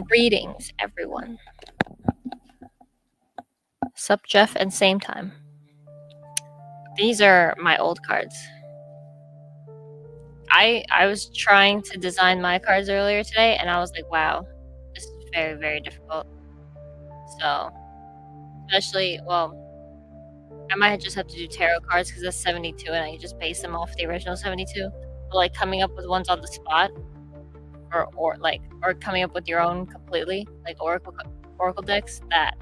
Greetings, everyone. Sup, Jeff, and same time. These are my old cards. I was trying to design my cards earlier today, and I was like, wow, this is very, very difficult. So, especially, well, I might just have to do tarot cards because that's 72, and I can just base them off the original 72. But like coming up with ones on the spot, or coming up with your own completely, like oracle decks, that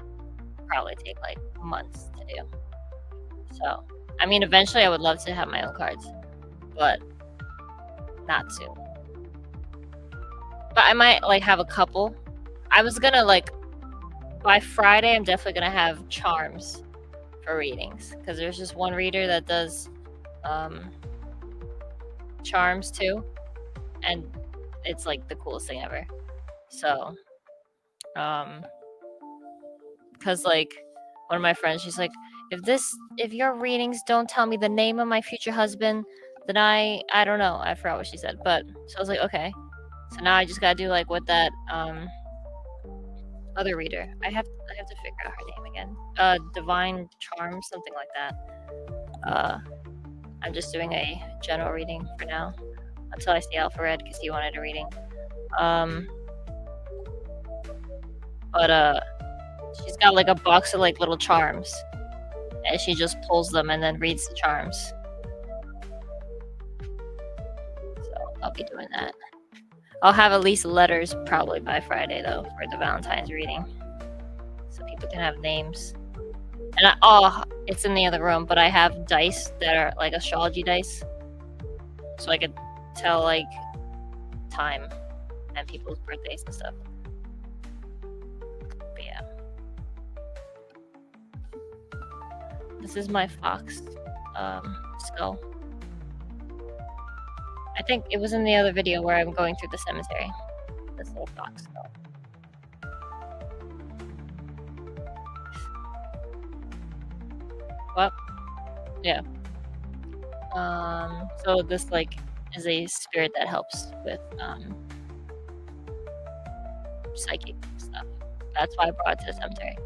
probably take like months to do. So, I mean, eventually I would love to have my own cards, but not soon. But I might like have a couple. I was gonna like by Friday I'm definitely gonna have charms for readings because there's just one reader that does charms too, and it's like the coolest thing ever. So because like one of my friends, she's like, if your readings don't tell me the name of my future husband, then I don't know, I forgot what she said, but so I was like, okay. So now I just gotta do like what that other reader. I have to figure out her name again. Divine Charm, something like that. I'm just doing a general reading for now until I see Alphared because he wanted a reading. But she's got like a box of like little charms, and she just pulls them and then reads the charms. So I'll be doing that. I'll have at least letters probably by Friday though for the Valentine's reading, so people can have names. And it's in the other room, but I have dice that are like astrology dice, so I could tell like time and people's birthdays and stuff. But yeah, this is my fox skull. I think it was in the other video where I'm going through the cemetery. This little fox skull. What? Yeah. So this like is a spirit that helps with psychic stuff. That's why I brought it to the cemetery.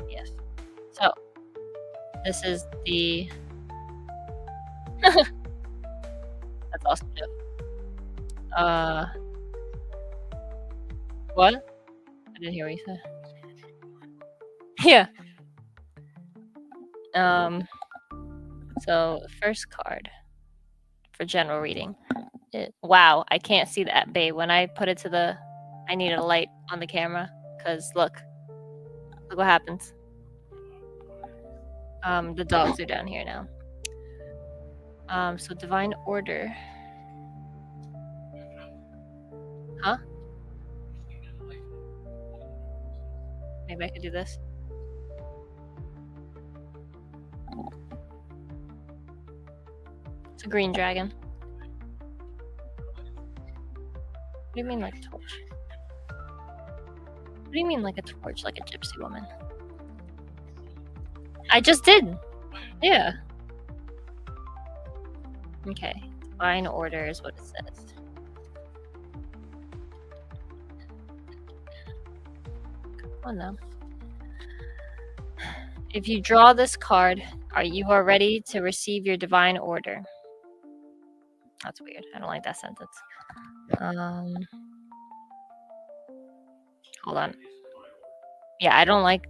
Yes. So this is the that's awesome, Jeff. What? I didn't hear what you said. Yeah. So first card for general reading. Wow, I can't see that, babe. When I put it to I need a light on the camera, because look what happens. The dogs are down here now. So divine order. Huh? Maybe I could do this. It's a green dragon. What do you mean like a torch? What do you mean like a torch, like a gypsy woman? I just did. Yeah. Okay. Divine order is what it says. Oh no. If you draw this card, you are ready to receive your divine order. That's weird. I don't like that sentence. Hold on. Yeah, I don't like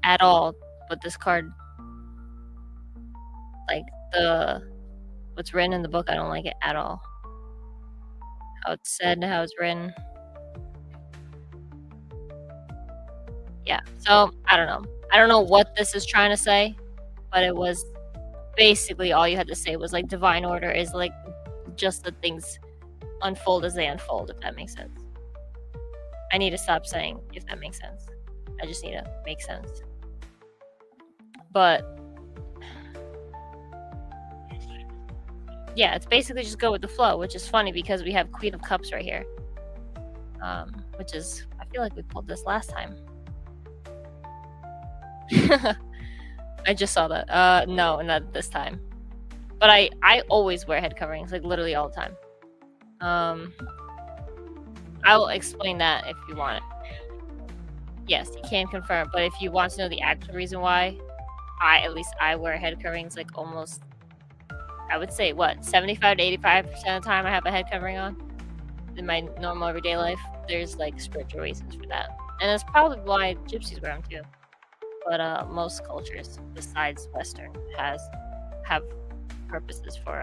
at all what this card, like what's written in the book, I don't like it at all. How it's said, how it's written. Yeah, so I don't know. I don't know what this is trying to say, but it was basically all you had to say was like divine order is like just the things unfold as they unfold, if that makes sense. I need to stop saying if that makes sense. I just need to make sense. But yeah, it's basically just go with the flow, which is funny because we have Queen of Cups right here. Which is, I feel like we pulled this last time. I just saw that. No, not this time. But I always wear head coverings, like literally all the time. I'll explain that if you want it. Yes, you can confirm, but if you want to know the actual reason why, at least I wear head coverings like almost, I would say, what, 75 to 85% of the time I have a head covering on in my normal everyday life. There's like spiritual reasons for that. And that's probably why gypsies wear them too. But most cultures, besides Western, have purposes for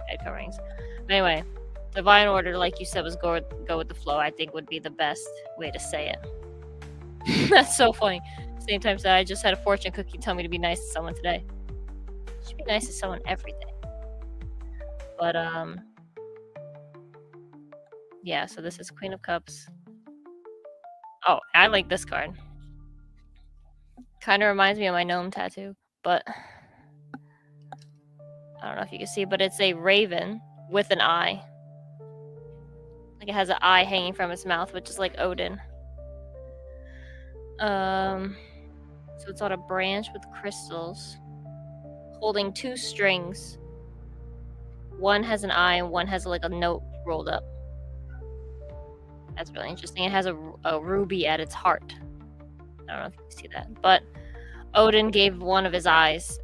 head coverings. But anyway, divine order, like you said, was go with the flow. I think would be the best way to say it. That's so funny. Same time that I just had a fortune cookie tell me to be nice to someone today. You should be nice to someone every day. But yeah. So this is Queen of Cups. Oh, I like this card. Kind of reminds me of my gnome tattoo, but I don't know if you can see, but it's a raven with an eye. Like it has an eye hanging from its mouth, which is like Odin. So it's on a branch with crystals, holding two strings. One has an eye and one has like a note rolled up. That's really interesting. It has a ruby at its heart. I don't know if you can see that, but Odin gave one of his eyes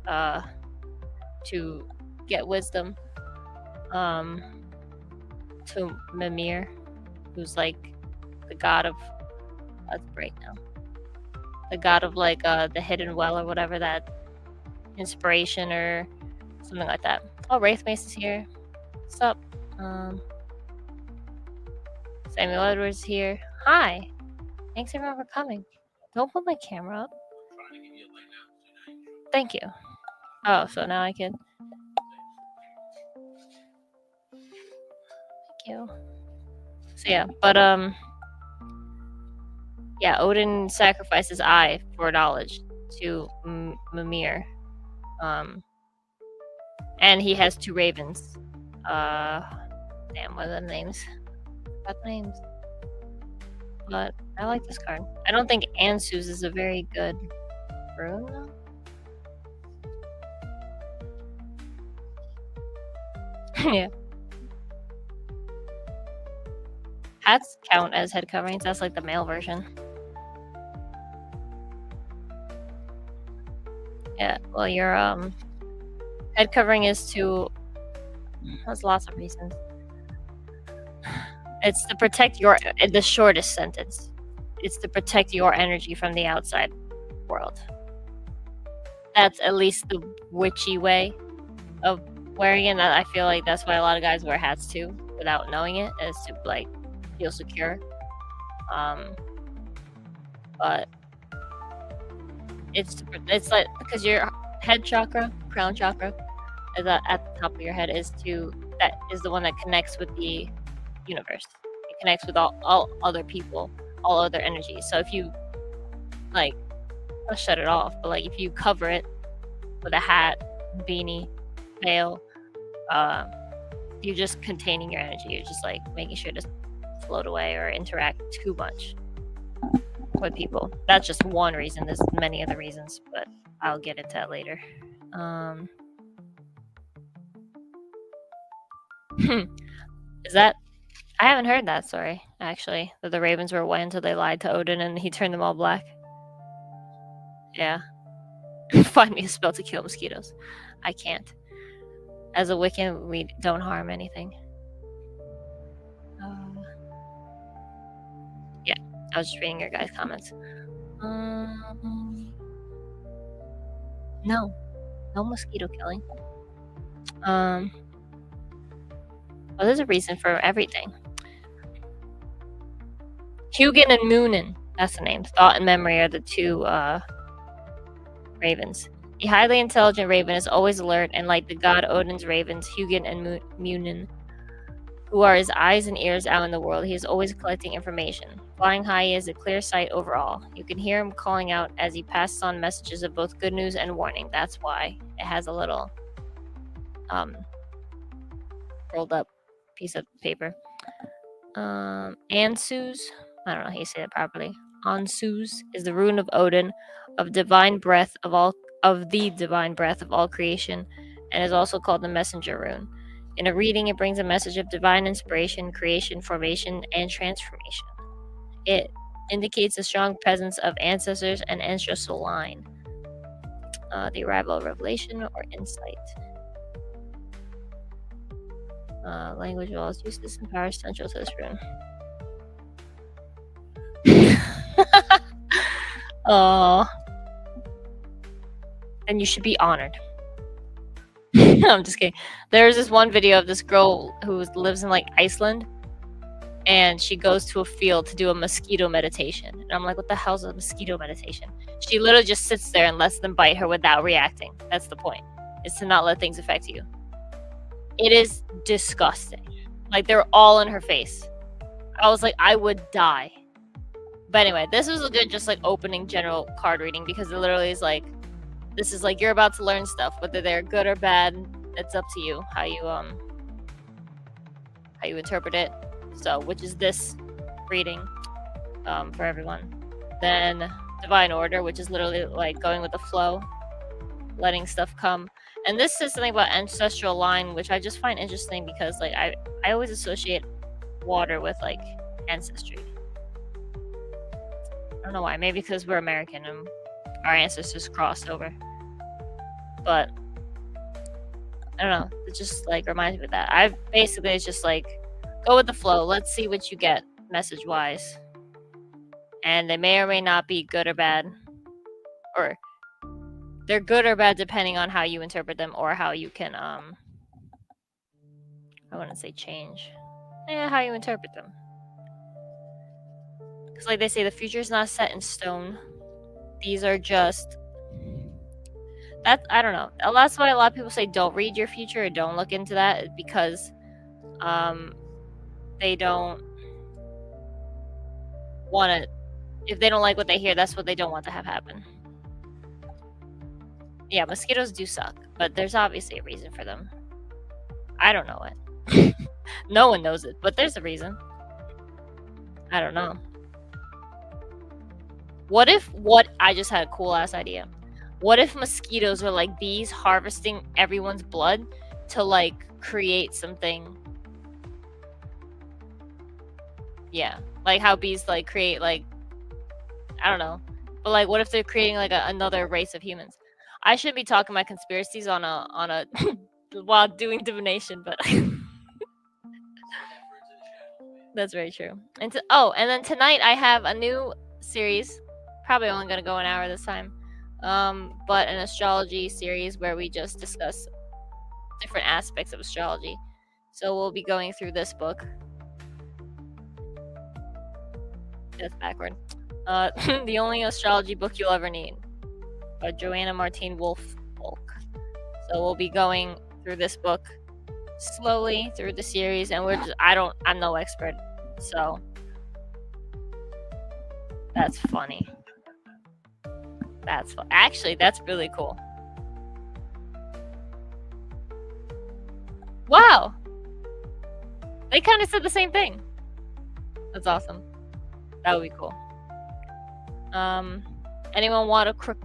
to get wisdom to Mimir, who's like the god of, let's break now, the god of like the hidden well or whatever, that inspiration or something like that. Oh, Wraith Mace is here. What's up? Samuel Edwards is here. Hi. Thanks everyone for coming. Don't put my camera up. Thank you. Oh, so now I can. Thank you. So yeah, but yeah, Odin sacrificed his eye for knowledge to Mimir. And he has two ravens. Damn, what are the names? Got the names. But I like this card. I don't think Ansu's is a very good rune though. Yeah. Hats count as head coverings. That's like the male version. Yeah, well, your head covering is to. Has lots of reasons. It's to protect your. The shortest sentence. It's to protect your energy from the outside world. That's at least the witchy way of wearing it. I feel like that's why a lot of guys wear hats too, without knowing it, is to like feel secure. But it's like because your head chakra, crown chakra, is at the top of your head, is the one that connects with the universe. It connects with all other people, all other energies. So if you like, I'll shut it off, but like if you cover it with a hat, beanie, veil, you're just containing your energy. You're just like making sure it doesn't float away or interact too much with people. That's just one reason. There's many other reasons, but I'll get into that later. Is that? I haven't heard that story, actually, that the ravens were white until they lied to Odin and he turned them all black. Yeah. Find me a spell to kill mosquitoes. I can't. As a Wiccan, we don't harm anything. Yeah, I was just reading your guys' comments. No mosquito killing. Well, there's a reason for everything. Hugin and Moonin, that's the name. Thought and Memory are the two ravens. The highly intelligent raven is always alert, and like the god Odin's ravens, Hugin and Munin, who are his eyes and ears out in the world, he is always collecting information. Flying high, he has a clear sight overall. You can hear him calling out as he passes on messages of both good news and warning. That's why it has a little rolled up piece of paper. Ansu's, I don't know how you say that properly. Ansu's is the rune of Odin, of the divine breath of all creation, and is also called the messenger rune. In a reading, it brings a message of divine inspiration, creation, formation, and transformation. It indicates a strong presence of ancestors and ancestral line. The arrival of revelation or insight. Language of all its uses and powers central to this rune. Oh, and you should be honored. I'm just kidding. There's this one video of this girl who lives in like Iceland, and she goes to a field to do a mosquito meditation. And I'm like, what the hell's a mosquito meditation? She literally just sits there and lets them bite her without reacting. That's the point. Is to not let things affect you. It is disgusting. Like, they're all in her face. I was like, I would die. But anyway, this was a good just like opening general card reading, because it literally is like, this is like, you're about to learn stuff, whether they're good or bad. It's up to you how you interpret it. So, which is this reading for everyone. Then Divine Order, which is literally like going with the flow, letting stuff come. And this is something about ancestral line, which I just find interesting, because like I always associate water with like ancestry. I don't know why. Maybe because we're American and our ancestors crossed over. But I don't know. It just like reminds me of that. It's just like, go with the flow. Let's see what you get message wise. And they may or may not be good or bad. Or they're good or bad depending on how you interpret them, or how you can I wouldn't say change. Yeah, how you interpret them. Because like they say, the future is not set in stone. These are just I don't know. That's why a lot of people say don't read your future or don't look into that, because they don't want to, if they don't like what they hear, that's what they don't want to have happen. Yeah, mosquitoes do suck, but there's obviously a reason for them. I don't know it. No one knows it, but there's a reason. I don't know. I just had a cool ass idea. What if mosquitoes are like bees harvesting everyone's blood to like create something? Yeah, like how bees like create like, I don't know, but like what if they're creating like another race of humans? I shouldn't be talking my conspiracies on a while doing divination, but that's very true. And and then tonight I have a new series, probably only gonna go an hour this time, but an astrology series where we just discuss different aspects of astrology. So we'll be going through this book. That's backward. The only astrology book you'll ever need, by Joanna Martine Wolf. So we'll be going through this book slowly through the series, and I'm no expert, so that's funny. Actually, that's really cool. Wow, they kind of said the same thing. That's awesome. That would be cool. Anyone want a quick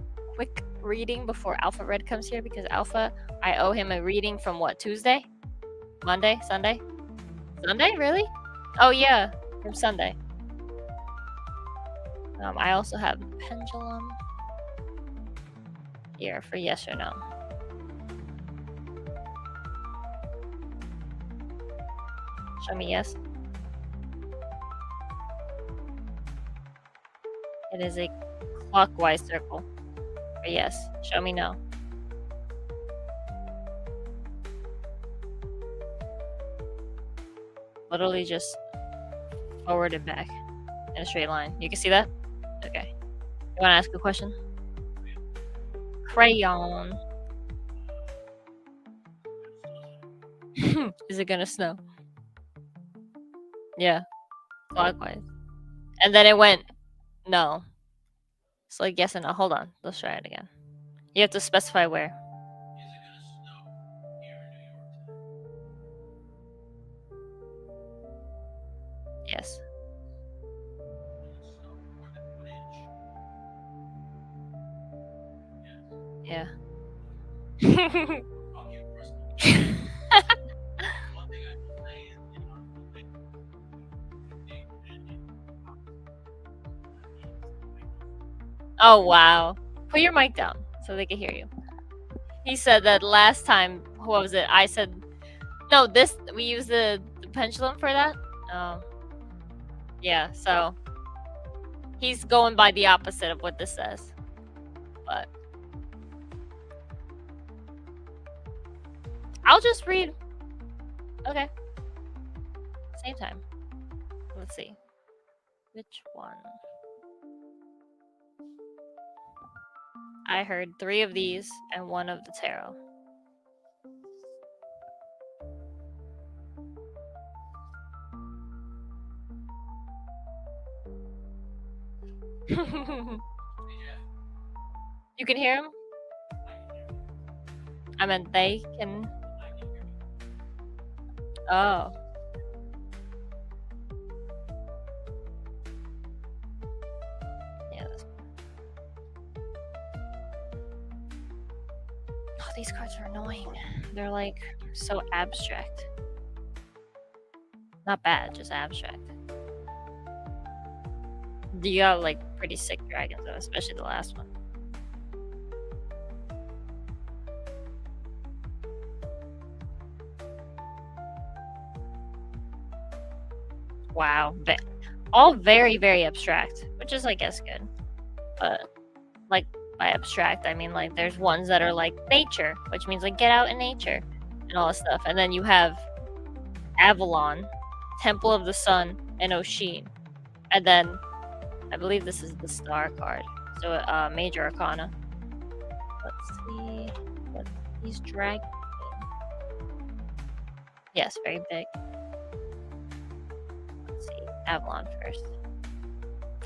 reading before Alphared comes here? Because Alpha, I owe him a reading from what, Tuesday? Monday? Sunday? Sunday? Really? Oh yeah, from Sunday. I also have pendulum here for yes or no. Show me yes. It is a clockwise circle. For yes. Show me no. Literally just forward and back in a straight line. You can see that? Okay. You want to ask a question? Crayon. Is it gonna snow? Yeah. Clockwise. And then it went no. It's like yes and no. Hold on. Let's try it again. You have to specify where. Yes. Yeah. Oh, wow. Put your mic down so they can hear you. He said that last time, what was it? I said, no, we used the pendulum for that. Oh, yeah, so he's going by the opposite of what this says. But I'll just read. Okay. Same time. Let's see. Which one? I heard 3 of these and 1 of the tarot. You can hear him? I meant they can. Oh. Yeah. Oh, these cards are annoying. They're like so abstract. Not bad, just abstract. You got like pretty sick dragons though, especially the last one. Wow. All very, very abstract, which is, I guess, good. But, like, by abstract, I mean, like, there's ones that are, like, nature, which means, like, get out in nature and all this stuff. And then you have Avalon, Temple of the Sun, and Oshin. And then, I believe this is the Star card. So, Major Arcana. Let's see what these dragons mean. Yes, very big. Avalon first.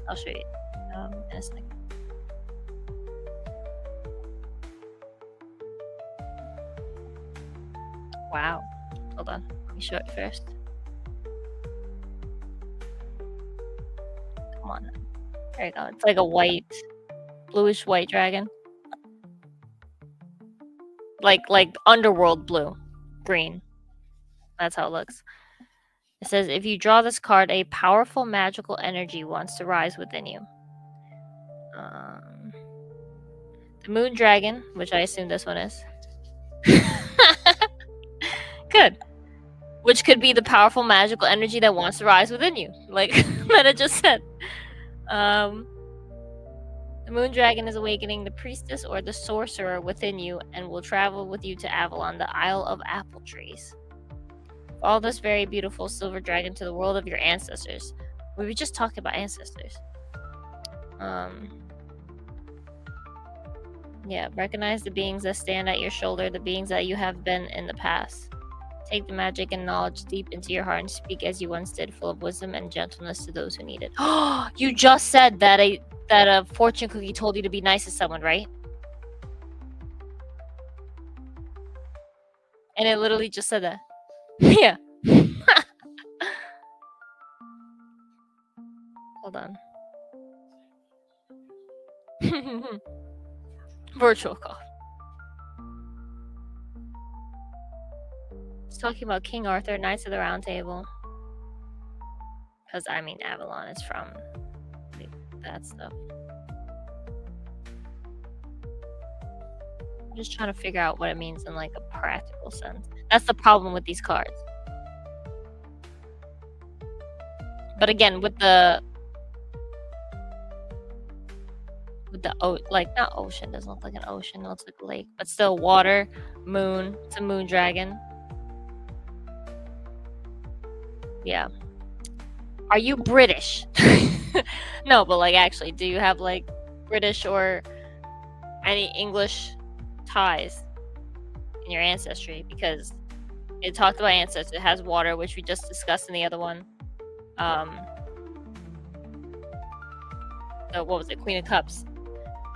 I'll show you in a second. Wow. Hold on. Let me show it first. Come on. There you go. It's like a white, bluish white dragon. Like underworld blue. Green. That's how it looks. It says, if you draw this card, a powerful magical energy wants to rise within you. The Moon Dragon, which I assume this one is. Good. Which could be the powerful magical energy that wants to rise within you. Like Meta just said. The Moon Dragon is awakening the priestess or the sorcerer within you and will travel with you to Avalon, the Isle of Apple Trees. Follow this very beautiful silver dragon to the world of your ancestors. We were just talking about ancestors. Yeah, recognize the beings that stand at your shoulder, the beings that you have been in the past. Take the magic and knowledge deep into your heart and speak as you once did, full of wisdom and gentleness to those who need it. Oh, you just said that a fortune cookie told you to be nice to someone, right? And it literally just said that. Yeah. Hold on. Virtual call. It's talking about King Arthur, Knights of the Round Table. Because, I mean, Avalon is from that stuff. I'm just trying to figure out what it means in, like, a practical sense. That's the problem with these cards. But again, with the like, not ocean, doesn't look like an ocean, it looks like a lake, but still water, moon, it's a moon dragon. Yeah. Are you British? No, but like, actually, do you have like British or any English ties in your ancestry? Because it talked about ancestors. It has water, which we just discussed in the other one. So what was it? Queen of Cups.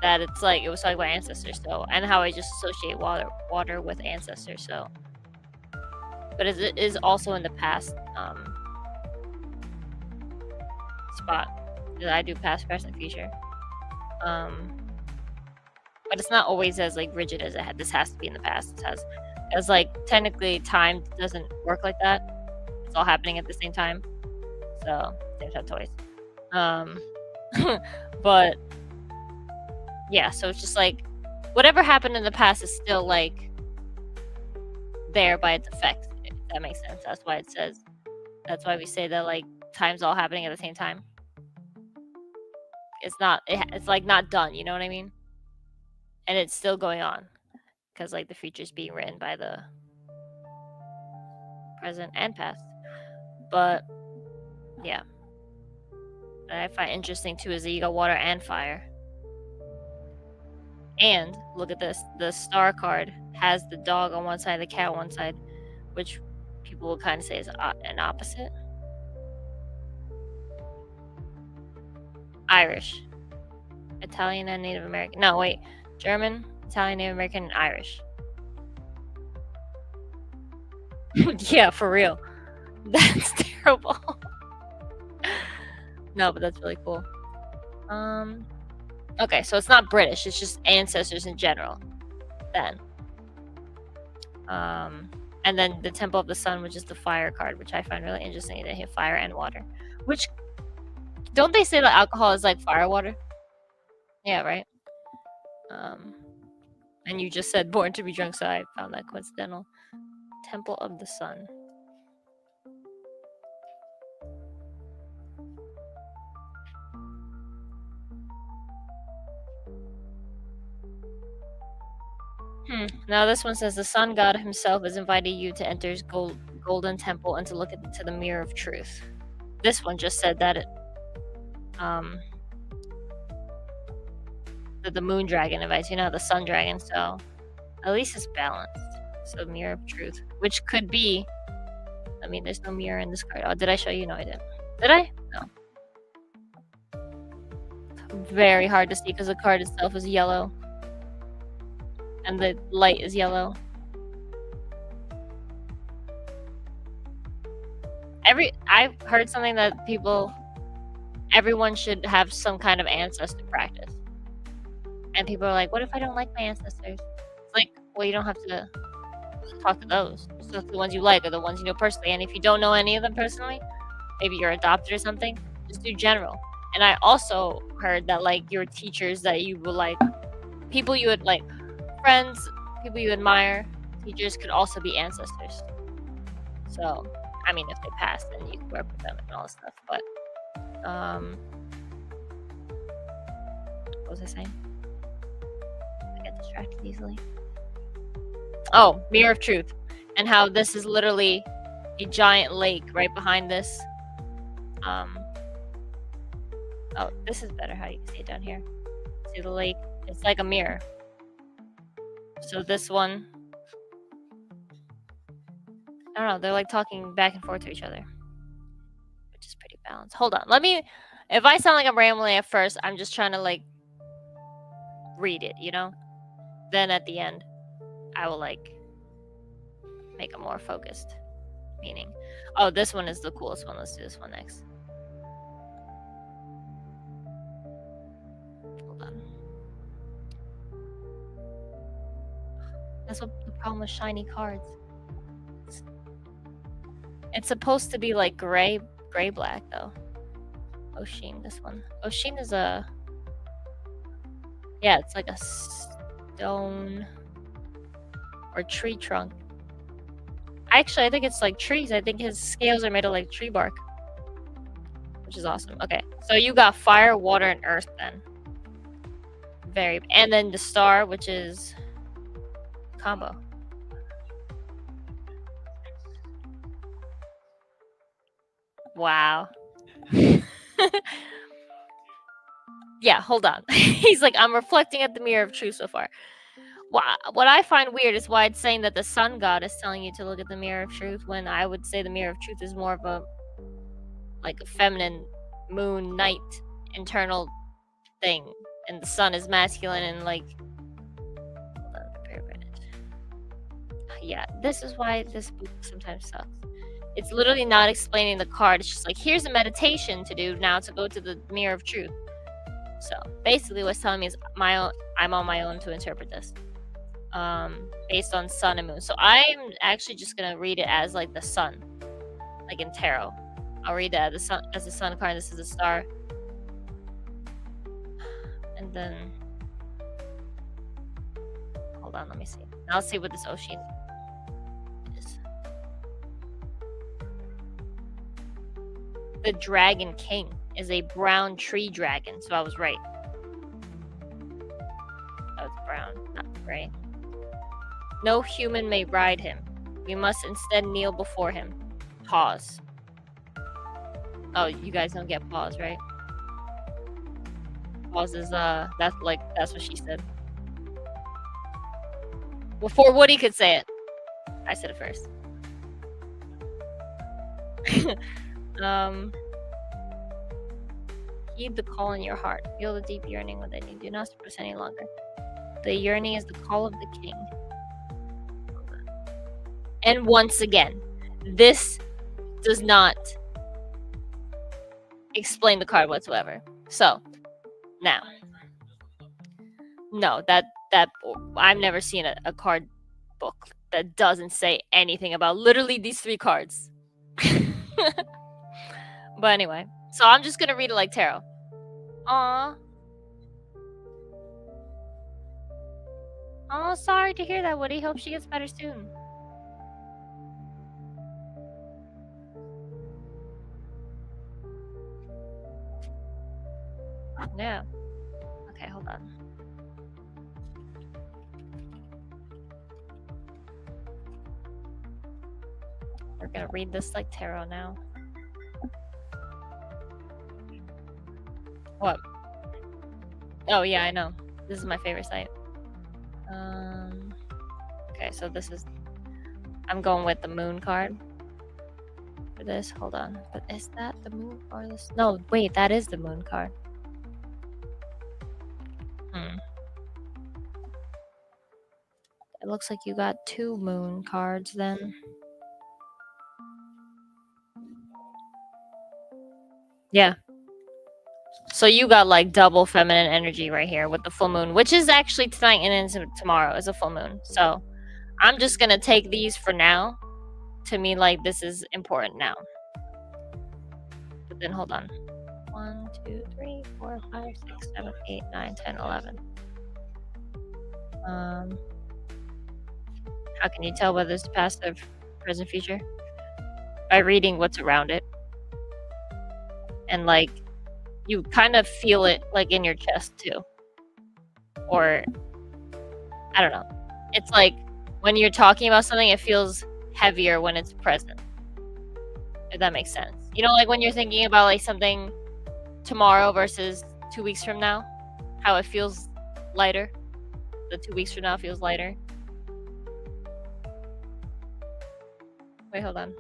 That it's like, it was talking about ancestors, so, and how I just associate water with ancestors, so. But it is also in the past spot. I do past, present, future. But it's not always as like rigid as this has to be in the past. As like technically time doesn't work like that. It's all happening at the same time. So same type toys. But Yeah, so it's just like whatever happened in the past is still like there by its effects, if that makes sense. That's why it says, that's why we say that like time's all happening at the same time. It's not, it's like not done, you know what I mean? And it's still going on because like the future's being written by the present and past. But yeah, that I find interesting too is that you got water and fire. And look at this, the star card has the dog on one side, the cat on one side, which people will kind of say is an opposite. Irish, Italian, and Native American. No, wait, German, Italian, Native American, and Irish. Yeah, for real. That's terrible. No, but that's really cool. Okay, so it's not British, it's just ancestors in general. Then. And then the Temple of the Sun, which is the fire card, which I find really interesting. They hit fire and water. Which, don't they say that alcohol is like fire water? Yeah, right? And you just said born to be drunk, so I found that coincidental. Temple of the Sun. Now this one says the sun god himself has invited you to enter his golden temple and to look into the mirror of truth. This one just said that that the moon dragon invites you, the sun dragon, so at least it's balanced. So mirror of truth, which could be, I mean, there's no mirror in this card. Oh, did I show you? No, I didn't. Did I? No. Very hard to see because the card itself is yellow. And the light is yellow. I've heard something that everyone should have some kind of ancestor practice. And people are like, what if I don't like my ancestors? It's like, well, you don't have to talk to those. Just talk to the ones you like or the ones you know personally. And if you don't know any of them personally, maybe you're adopted or something, just do general. And I also heard that like your teachers that you would like, people you would like, friends, people you admire, teachers could also be ancestors. So, I mean, if they pass, then you can work with them and all this stuff. But, what was I saying? I get distracted easily. Oh, Mirror of Truth, and how this is literally a giant lake right behind this. Oh, this is better how you can see it down here. See the lake? It's like a mirror. So this one, I don't know, they're like talking back and forth to each other, which is pretty balanced. Hold on, if I sound like I'm rambling at first, I'm just trying to like read it, Then at the end, I will like make a more focused meaning. Oh, this one is the coolest one. Let's do this one next. Hold on. That's what the problem with shiny cards. It's supposed to be like gray black though. Oshin, this one. Oshin is it's like a stone or tree trunk. Actually, I think it's like trees. I think his scales are made of like tree bark, which is awesome. Okay, so you got fire, water, and earth then. And then the star, which is combo. Wow. Yeah, hold on. He's like, I'm reflecting at the mirror of truth so far. What I find weird is why it's saying that the sun god is telling you to look at the mirror of truth, when I would say the mirror of truth is more of a feminine moon night internal thing, and the sun is masculine and like. Hold on, prepare for it. Yeah, this is why this book sometimes sucks. It's literally not explaining the card. It's just like, here's a meditation to do now to go to the mirror of truth. So basically, what's telling me is I'm on my own to interpret this, based on sun and moon. So I'm actually just gonna read it as like the sun, like in tarot. I'll read that as the sun card. This is a star, and then hold on, let me see. Now let's see what this Oshin is. The Dragon King is a brown tree dragon, so I was right. Oh, it's brown, not gray. No human may ride him. We must instead kneel before him. Pause. Oh, you guys don't get pause, right? Pause is, that's what she said. Before Woody could say it. I said it first. Heed the call in your heart. Feel the deep yearning within you. Do not suppress any longer. The yearning is the call of the king. And once again, this does not explain the card whatsoever. So, now. No, that I've never seen a card book that doesn't say anything about literally these 3 cards. But anyway, so I'm just gonna read it like tarot. Aw. Oh, sorry to hear that, Woody. Hope she gets better soon. Yeah. Okay, hold on. We're gonna read this like tarot now. What? Oh yeah, I know. This is my favorite site. Okay, so this is. I'm going with the moon card for this. Hold on, but is that the moon or this? No, wait, that is the moon card. It looks like you got 2 moon cards then. Yeah. So you got like double feminine energy right here with the full moon, which is actually tonight and into tomorrow is a full moon. So I'm just gonna take these for now to mean like this is important now. But then hold on. 1, 2, 3, 4, 5, 6, 7, 8, 9, 10, 11. How can you tell whether it's past or present future? By reading what's around it. And like you kind of feel it like in your chest too. Or I don't know. It's like when you're talking about something, it feels heavier when it's present. If that makes sense. You know, like when you're thinking about like something tomorrow versus 2 weeks from now, how it feels lighter. The 2 weeks from now feels lighter. Wait, hold on.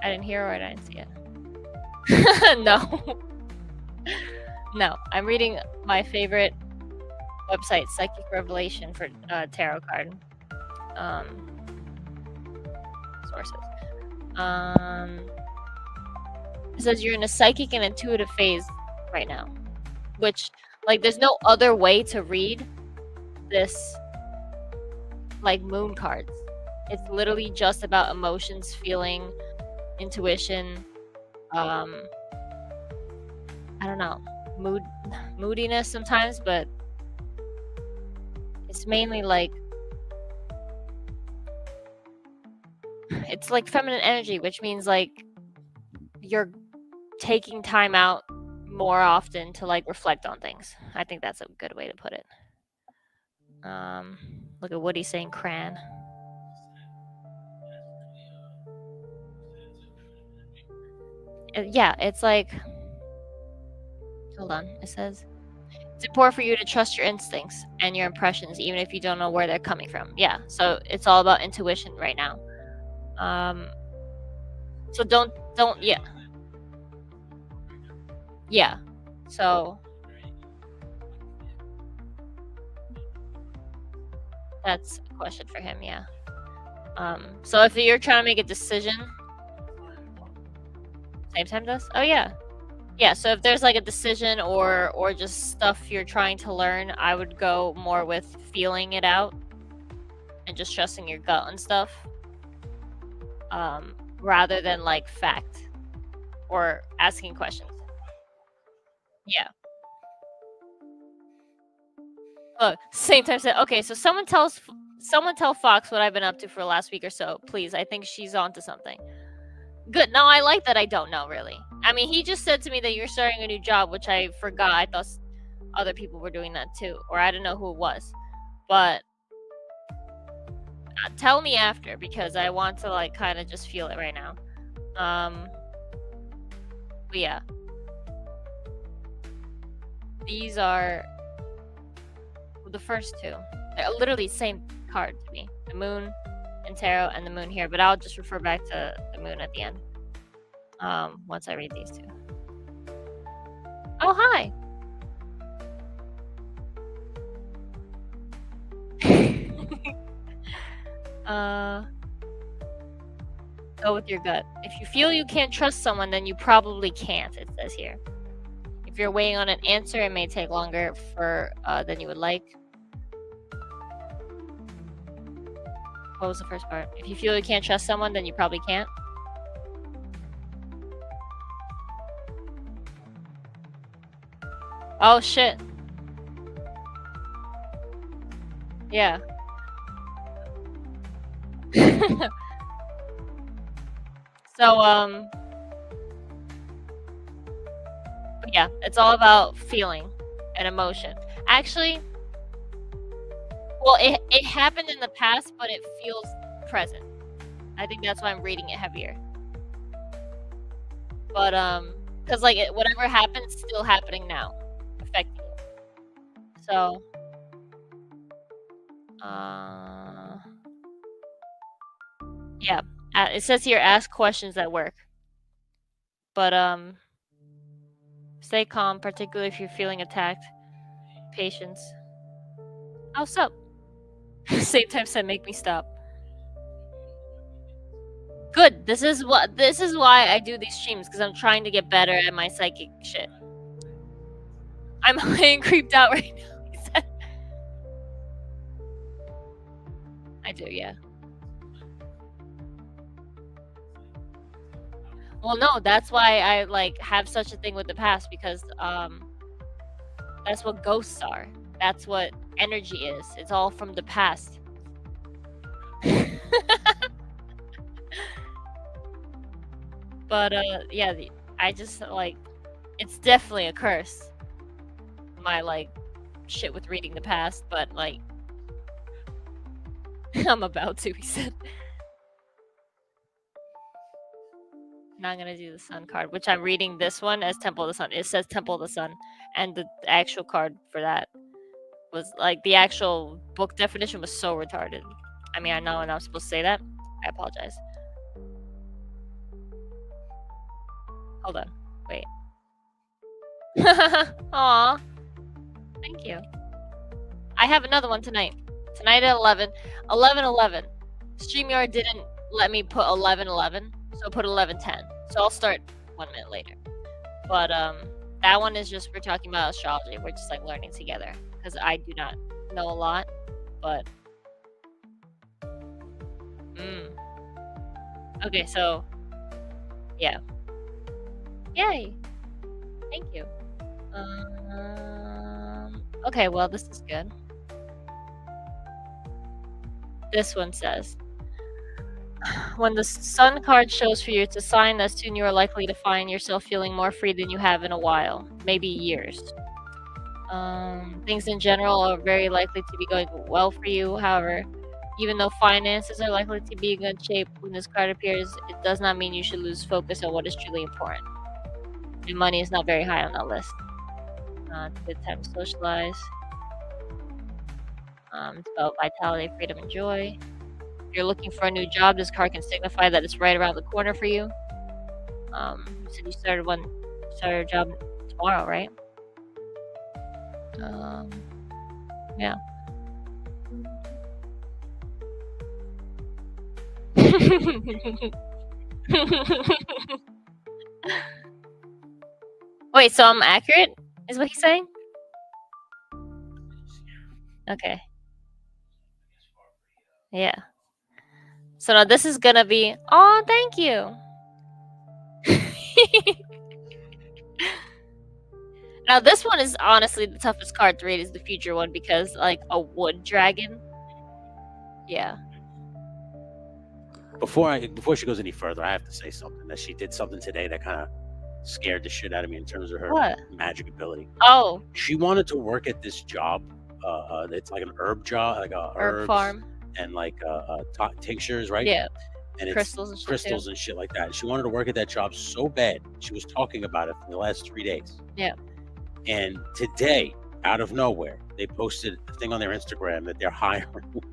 I didn't hear or I didn't see it. No. No, I'm reading my favorite website, Psychic Revelation, for tarot card sources. It says you're in a psychic and intuitive phase right now, which like there's no other way to read this like moon cards. It's literally just about emotions, feeling, intuition, I don't know, moodiness sometimes, but it's mainly like it's like feminine energy, which means like you're taking time out more often to like reflect on things. I think that's a good way to put it. Look at Woody saying cran. Yeah, it's like, hold on, it says it's important for you to trust your instincts and your impressions even if you don't know where they're coming from. Yeah, so it's all about intuition right now. So don't yeah, so that's a question for him. Yeah. So if you're trying to make a decision, same time does? Oh yeah. Yeah, so if there's like a decision or just stuff you're trying to learn, I would go more with feeling it out and just trusting your gut and stuff. Rather than like fact or asking questions. Yeah. Look, same time said, okay, so someone tells Someone tell Fox what I've been up to for the last week or so, please. I think she's onto something. Good. No, I like that I don't know, really. I mean, he just said to me that you're starting a new job, which I forgot. I thought other people were doing that too, or I didn't know who it was. But tell me after, because I want to, like, kind of just feel it right now. But yeah. These are the first two. They're literally the same card to me. The moon and tarot and the moon here, but I'll just refer back to the moon at the end. Once I read these two. Oh, hi. Go with your gut. If you feel you can't trust someone, then you probably can't, it says here. If you're waiting on an answer, it may take longer than you would like. What was the first part? If you feel you can't trust someone, then you probably can't. Oh, shit. Yeah. So, but yeah, it's all about feeling and emotion. Actually, well, it happened in the past, but it feels present. I think that's why I'm reading it heavier. But, because, like, whatever happens is still happening now, affecting you. So, yeah. It says here, ask questions at work. But, stay calm, particularly if you're feeling attacked. Patience. Oh, sup? Same time said make me stop. Good. This is why I do these streams, because I'm trying to get better at my psychic shit. I'm getting creeped out right now. I do, yeah. Well, no, that's why I, like, have such a thing with the past, because that's what ghosts are. That's what energy is. It's all from the past. But yeah, I just, like, it's definitely a curse. My, like, shit with reading the past, but, like, I'm about to, he said. Now I'm gonna do the Sun card, which I'm reading this one as Temple of the Sun. It says Temple of the Sun, and the actual card for that was, like, the actual book definition was so retarded. I mean, I know I'm not supposed to say that. I apologize. Hold on. Wait. Aw. Thank you. I have another one tonight. Tonight at 11. 11:11. StreamYard didn't let me put 11:11, so I put 11:10. So I'll start 1 minute later. But that one is just, we're talking about astrology. We're just, like, learning together, because I do not know a lot, but okay, so yeah. Yay. Thank you. Okay, well, this is good. This one says, when the Sun card shows for you, it's a sign that soon you are likely to find yourself feeling more free than you have in a while, maybe years. Things in general are very likely to be going well for you. However, even though finances are likely to be in good shape when this card appears, it does not mean you should lose focus on what is truly important. Your money is not very high on that list. It's a good time to socialize. It's about vitality, freedom, and joy. If you're looking for a new job, this card can signify that it's right around the corner for you. You said you started a job tomorrow, right? Yeah. Wait, so I'm accurate? Is what he's saying? Okay. Yeah. So now this is gonna be. Oh, thank you. Now this one is honestly the toughest card to read, is the future one, because, like, a wood dragon. Yeah. Before she goes any further, I have to say something. That she did something today that kind of scared the shit out of me in terms of her What? magic ability. Oh, She wanted to work at this job. It's like an herb job, like herb herbs farm. and like tinctures, right? Yeah. And Crystals and it's shit crystals too. and shit like that. She wanted to work at that job so bad. She was talking about it for the last 3 days. Yeah. And today, out of nowhere, they posted a thing on their Instagram that they're hiring.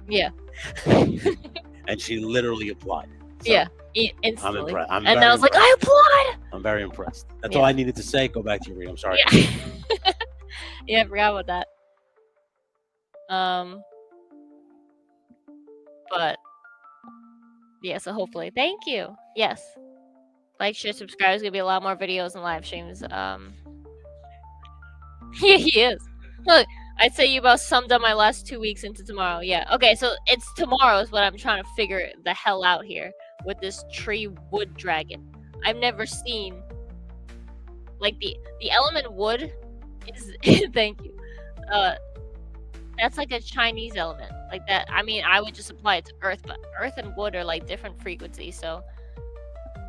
Yeah. And she literally applied. So Yeah. I'm Instantly. impressed. And I was like, I applied. I'm very impressed. That's Yeah. all I needed to say. Go back to your read. I'm sorry. Yeah. Yeah, I forgot about that. But yeah, so hopefully. Thank you. Yes. Like, share, subscribe. There's gonna be a lot more videos and live streams. Yeah, he is. Look, I'd say you about summed up my last 2 weeks into tomorrow. Yeah. Okay, so it's tomorrow is what I'm trying to figure the hell out here with this tree wood dragon. I've never seen like the element wood is thank you. That's like a Chinese element. Like that. I mean, I would just apply it to earth, but earth and wood are like different frequencies, so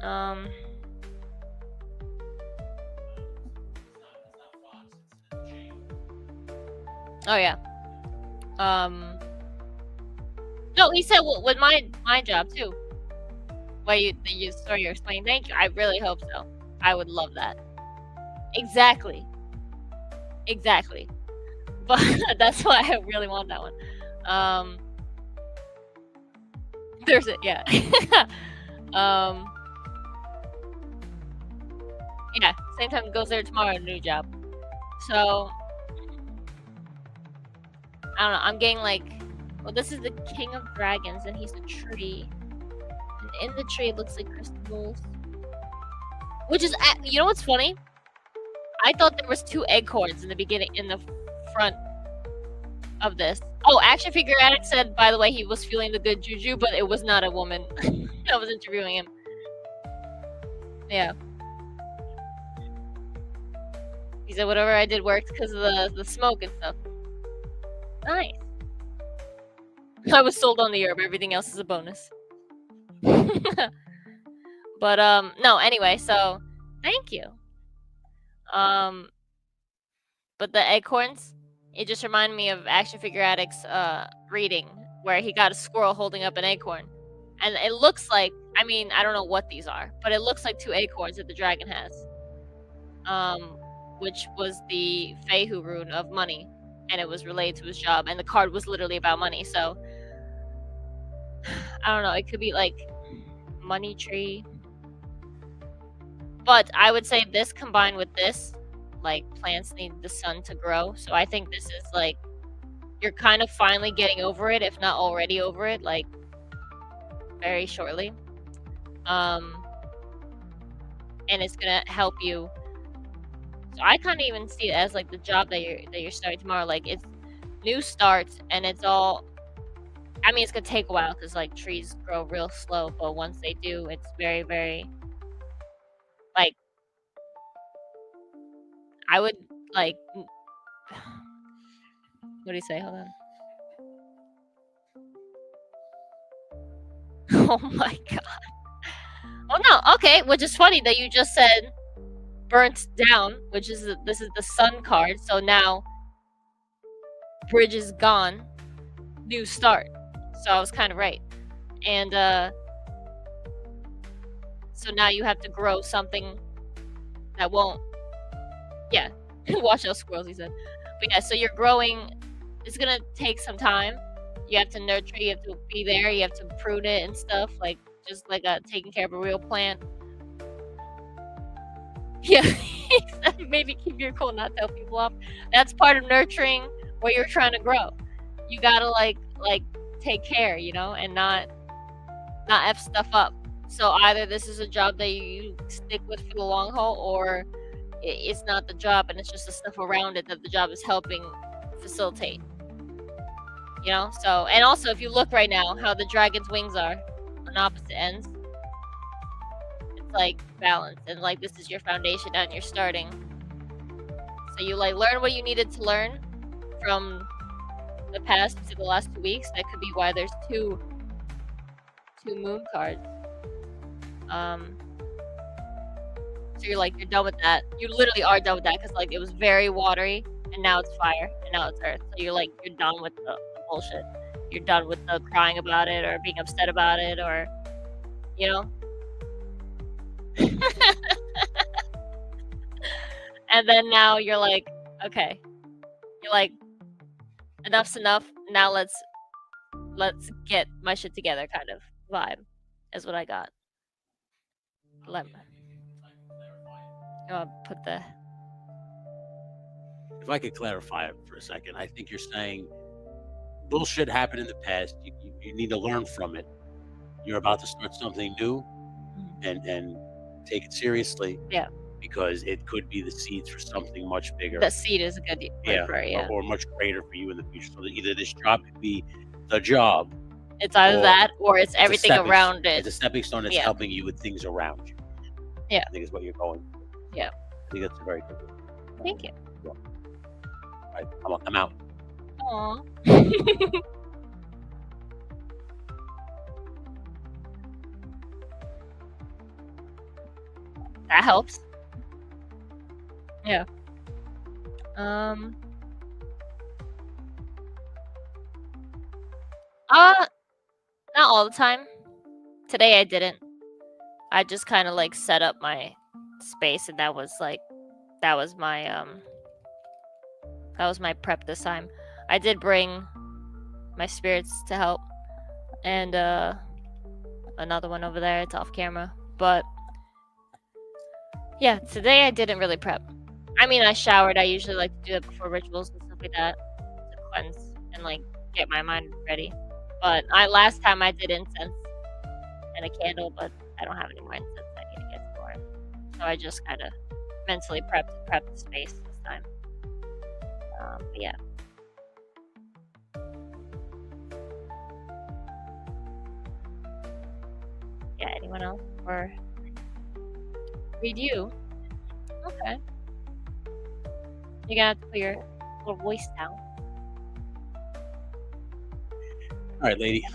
oh yeah. No, he said with my job too. Why you sorry you're explaining. Thank you. I really hope so. I would love that. Exactly. But that's why I really want that one. There's it, yeah. Yeah, same time goes there tomorrow, new job. So I don't know, I'm getting like, well, this is the king of dragons and he's a tree. And in the tree it looks like crystals. Which is, you know what's funny? I thought there was 2 acorns in the beginning, in the front of this. Oh, Action Figure Addict said, by the way, he was feeling the good juju, but it was not a woman that was interviewing him. Yeah. He said whatever I did worked because of the smoke and stuff. Nice. I was sold on the herb. Everything else is a bonus. But no. Anyway, so thank you. But the acorns, it just reminded me of Action Figure Addict's reading where he got a squirrel holding up an acorn, and it looks like, I mean, I don't know what these are, but it looks like 2 acorns that the dragon has. Which was the Feihu rune of money, and it was related to his job, and the card was literally about money. So I don't know, it could be like money tree, but I would say this combined with this, like, plants need the sun to grow, so I think this is like you're kind of finally getting over it, if not already over it, like very shortly. And it's gonna help you. So I kind of even see it as like the job that you're starting tomorrow. Like, it's new starts, and it's all. I mean, it's gonna take a while because like trees grow real slow, but once they do, it's very, very. Like, I would like. What do you say? Hold on. Oh my god. Oh no. Okay, which is funny that you just said burnt down, which is this is the sun card. So now bridge is gone, new start. So I was kind of right. And so now you have to grow something that won't. Yeah, watch those squirrels, he said. But yeah, so you're growing. It's gonna take some time. You have to nurture. You have to be there. You have to prune it and stuff, like just like taking care of a real plant. Yeah, maybe keep your cool, not tell people off. That's part of nurturing what you're trying to grow. You gotta like take care, you know, and not f stuff up. So either this is a job that you stick with for the long haul, or it's not the job and it's just the stuff around it that the job is helping facilitate. You know, so, and also if you look right now how the dragon's wings are on opposite ends, it's like balanced, and like this is your foundation and you're starting. So you like learn what you needed to learn from the past to the last 2 weeks. That could be why there's two moon cards. So you're like, you're done with that. You literally are done with that because like it was very watery, and now it's fire, and now it's earth. So you're like, you're done with the bullshit. You're done with the crying about it or being upset about it, or you know. And then now you're like, okay, you're like, enough's enough. Now let's get my shit together, kind of vibe, is what I got. Let me put the. If I could clarify it for a second, I think you're saying bullshit happened in the past. You need to learn from it. You're about to start something new, and take it seriously. Yeah. Because it could be the seeds for something much bigger. The seed is a good word for it, yeah. Or much greater for you in the future. So that either this job could be the job. It's either that or it's everything around it. It's a stepping stone that's helping you with things around you. Yeah. I think is what you're going for. Yeah. I think that's a very good one. Thank you. Yeah. All right, I'm out. Aww. That helps. Yeah. Not all the time. Today I didn't. I just kind of like set up my space, and that was my prep this time. I did bring my spirits to help, and another one over there. It's off camera, but yeah, today I didn't really prep. I mean, I showered. I usually like to do that before rituals and stuff like that to cleanse and like get my mind ready. But last time I did incense and a candle, but I don't have any more incense. I need to get more. So I just kind of mentally prep the space this time. But yeah. Yeah, anyone else? Or read you? Okay. You're gonna have to put your little voice down. All right, lady.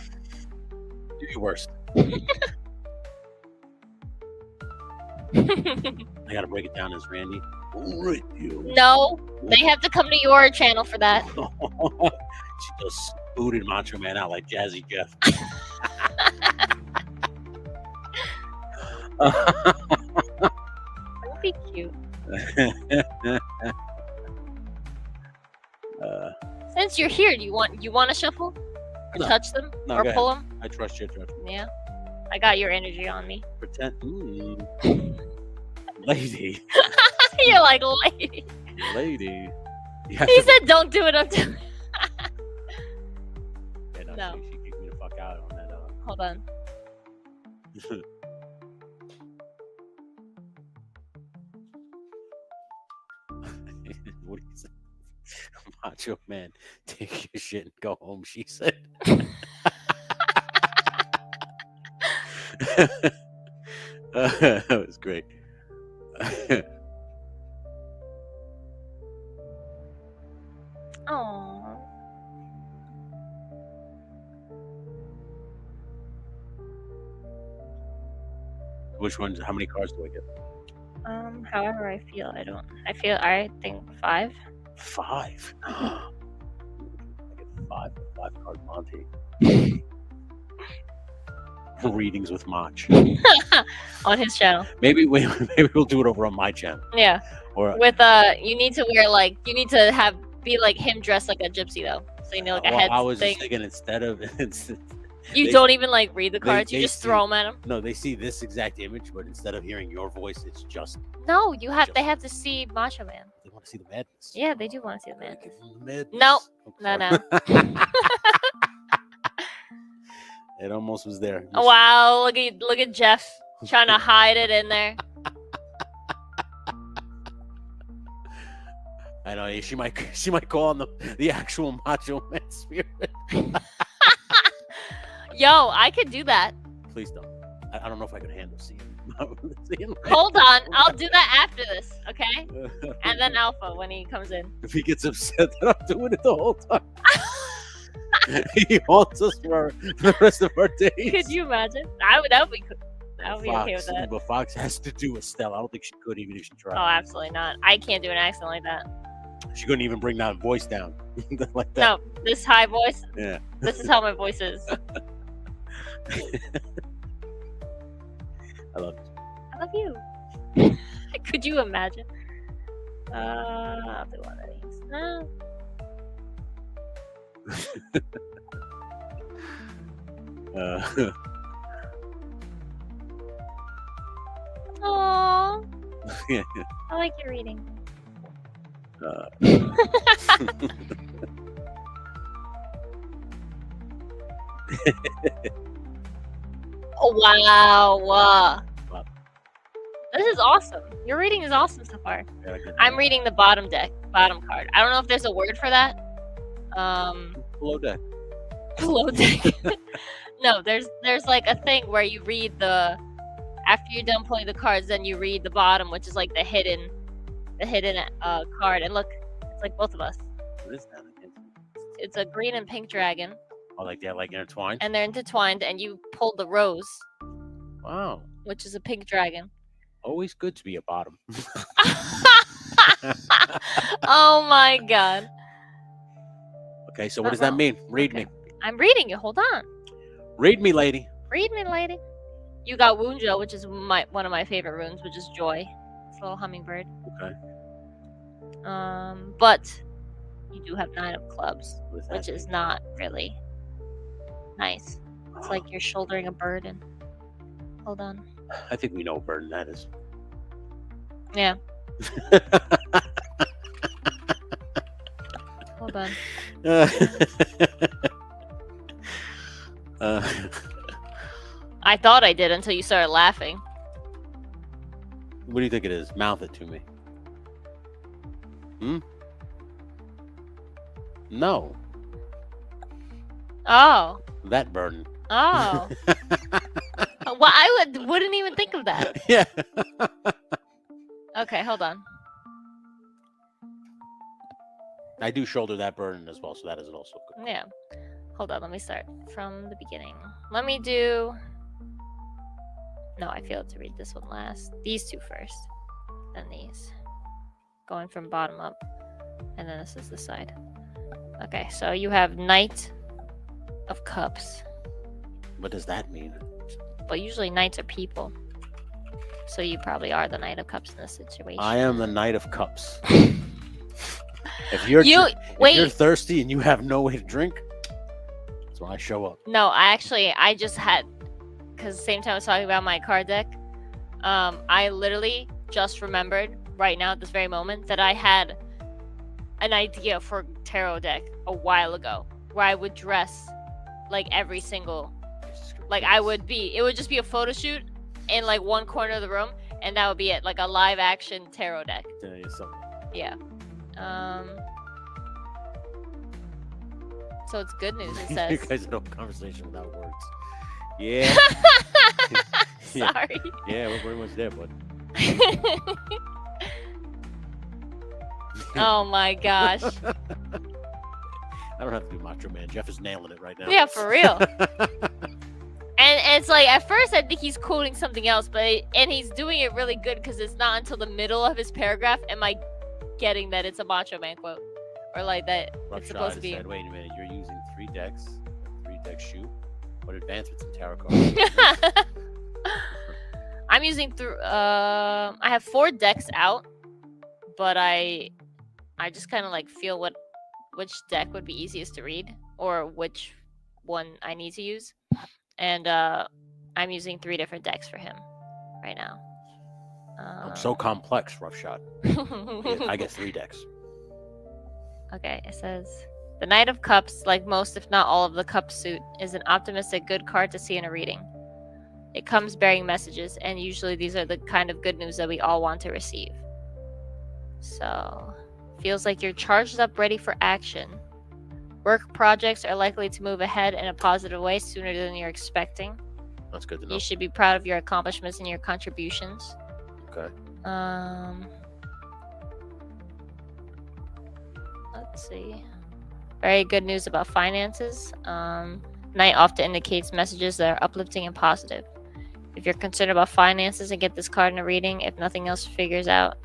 Do your worst. I gotta break it down as Randy. Right, you. No, they have to come to your channel for that. She just booted Macho Man out like Jazzy Jeff. Don't be cute. Since you're here, do you want to shuffle? Or No. touch them? No, or go pull ahead. them? I trust you. Yeah. I got your energy on me. Pretend. Lady. You're like, lady. Lady. He said, don't do it. I'm doing Yeah, No. She kicked me the fuck out on that. Hold on. What do you say? Macho Man, take your shit and go home, she said. That was great. Aww. Which ones? How many cards do I get? However I feel. I think 5. 5. I get 5 card Monty. Readings with Mach. On his channel. Maybe we'll do it over on my channel. Yeah. Or with you need to wear be like him dressed like a gypsy though. So you know like a head I was thing. just thinking instead of You don't even like read the cards. they You just see- throw them at him. No, they see this exact image, but instead of hearing your voice, it's just No, they have to see Macho Man. they want to see the madness. Yeah, they do want to see the man. Give them the madness. No. Oh, No, sorry. no. It almost was there. Wow, look at Jeff trying to hide it in there. I know she might call on the actual Macho Man spirit. Yo, I could do that. Please don't. I don't know if I could handle seeing. Hold on, I'll do that after this, okay? And then Alpha when he comes in. If he gets upset that I'm doing it the whole time. He haunts us for the rest of our days. Could you imagine? That would be cool. I would be okay with that. But Fox has to do Estelle. I don't think she could, even if she tried. Oh, absolutely not. I can't do an accent like that. She couldn't even bring that voice down like that. No, this high voice. Yeah. This is how my voice is. I love you. I love you. Could you imagine? I'll do one of these. No. Aww. Yeah. I like your reading. Oh, wow. This is awesome. Your reading is awesome so far. Yeah, I'm reading the bottom card. I don't know if there's a word for that. Below deck. Below deck. No, there's like a thing where you read after you're done pulling the cards, then you read the bottom, which is like the hidden card. And look, it's like both of us. What is that again? It's a green and pink dragon. Oh, like they're like intertwined? And they're intertwined, and you pulled the rose. Wow. Which is a pink dragon. Always good to be a bottom. Oh my god. Okay, so what does that mean? Read me. I'm reading you. Hold on. Read me, lady. Read me, lady. You got Woonjo, which is one of my favorite runes, which is joy. It's a little hummingbird. Okay. But you do have 9 of clubs, which mean? Is not really nice. It's like you're shouldering a burden. Hold on. I think we know what burden that is. Yeah. Hold on. I thought I did until you started laughing. What do you think it is? Mouth it to me. No. Oh. That burden. Oh. Well, I wouldn't even think of that. Yeah. Okay, hold on. I do shoulder that burden as well, so that is also good. Yeah. Hold on, let me start from the beginning. Let me do... No, I failed to read this one last. These two first. Then these. Going from bottom up. And then this is the side. Okay, so you have Knight of Cups. What does that mean? Well, usually knights are people. So you probably are the Knight of Cups in this situation. I am the Knight of Cups. If you're thirsty and you have no way to drink, that's when I show up. No, I just had, because the same time I was talking about my card deck, I literally just remembered right now at this very moment that I had an idea for a tarot deck a while ago where I would dress like every single, like it would just be a photo shoot in like one corner of the room, and that would be it, like a live action tarot deck. Yeah. So it's good news, it says. You guys know conversation without words. Yeah. Sorry. Yeah, we're pretty much there, bud. Oh my gosh. I don't have to do Macho Man. Jeff is nailing it right now. Yeah, for real. And it's like, at first I think he's quoting something else, and he's doing it really good because it's not until the middle of his paragraph am I getting that it's a Macho Man quote. Or like that it's supposed to be. Said, wait a minute, you're using 3 decks, 3-deck shoe? What advancements in tarot cards? I'm using I have 4 decks out, but I just kind of like feel which deck would be easiest to read or which one I need to use. And I'm using 3 different decks for him right now. I'm so complex, Rough Shot. I get 3 decks. Okay, it says, the Knight of Cups, like most if not all of the Cup suit, is an optimistic good card to see in a reading. It comes bearing messages, and usually these are the kind of good news that we all want to receive. So, feels like you're charged up, ready for action. Work projects are likely to move ahead in a positive way sooner than you're expecting. That's good to know. You should be proud of your accomplishments and your contributions. Okay. Let's see. Very good news about finances. Night often indicates messages that are uplifting and positive. If you're concerned about finances and get this card in a reading, if nothing else, figure out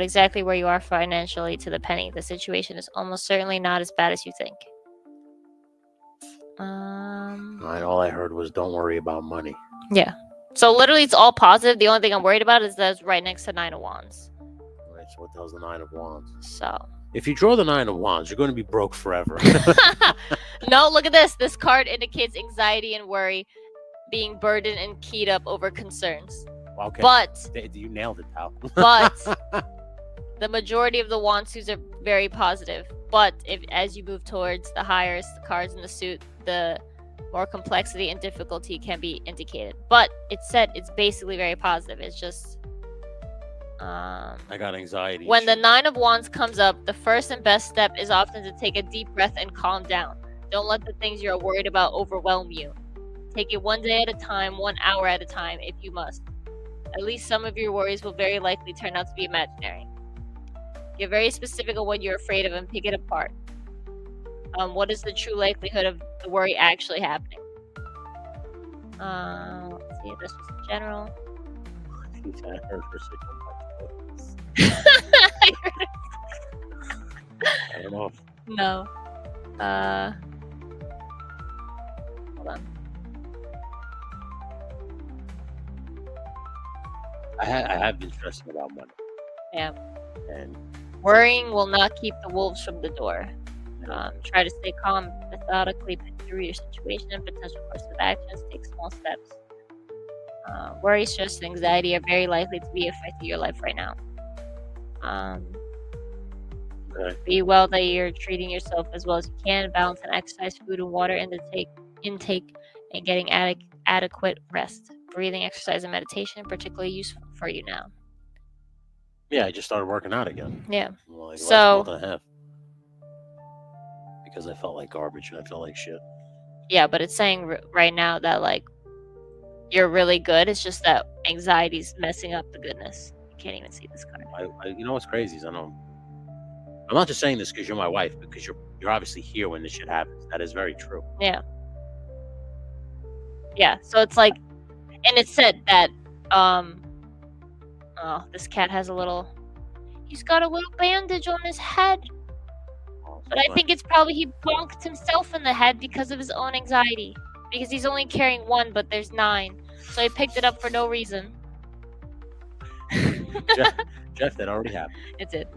exactly where you are financially to the penny. The situation is almost certainly not as bad as you think. All I heard was don't worry about money. Yeah. So literally it's all positive. The only thing I'm worried about is that it's right next to Nine of Wands. Right, so what the hell's the Nine of Wands? So if you draw the Nine of Wands, you're going to be broke forever. No, look at this. This card indicates anxiety and worry, being burdened and keyed up over concerns. Okay. But you nailed it, pal. But the majority of the Wands suits are very positive. But as you move towards the higher cards in the suit, the more complexity and difficulty can be indicated. But it's basically very positive. It's just I got anxiety. When the Nine of Wands comes up, the first and best step is often to take a deep breath and calm down. Don't let the things you're worried about overwhelm you. Take it one day at a time, 1 hour at a time if you must. At least some of your worries will very likely turn out to be imaginary. Get very specific on what you're afraid of and pick it apart. What is the true likelihood of the worry actually happening? Let's see, that's just in general. I heard her say I don't know. No. Hold on. I have been stressing about money. Yeah. And worrying will not keep the wolves from the door. Try to stay calm, methodically pick through your situation and potential course of actions. Take small steps. Worry, stress, and anxiety are very likely to be affecting your life right now. Okay. Be well that you're treating yourself as well as you can. Balance and exercise, food and water intake, and getting adequate rest. Breathing, exercise, and meditation are particularly useful for you now. Yeah, I just started working out again. Yeah. Like so last month and a half. Because I felt like garbage and I felt like shit. Yeah, but it's saying right now that like you're really good. It's just that anxiety's messing up the goodness. You can't even see this card. You know what's crazy is I'm not just saying this because you're my wife, because you're obviously here when this shit happens. That is very true. Yeah. Yeah. So it's like, and it said that this cat has he's got a little bandage on his head. But I think it's probably he bonked himself in the head because of his own anxiety. Because he's only carrying 1, but there's 9. So he picked it up for no reason. Jeff, that already happened. It did.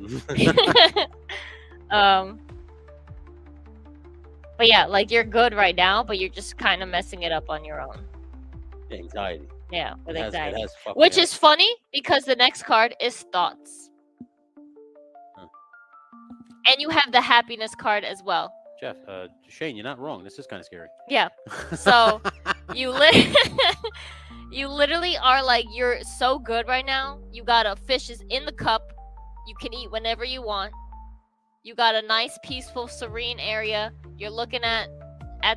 But yeah, like you're good right now, but you're just kind of messing it up on your own. Anxiety. Yeah, with anxiety. Which is funny because the next card is thoughts. And you have the happiness card as well. Jeff, Shane, you're not wrong. This is kind of scary. Yeah. So you literally are like, you're so good right now. You got a fish is in the cup. You can eat whenever you want. You got a nice, peaceful, serene area. You're looking at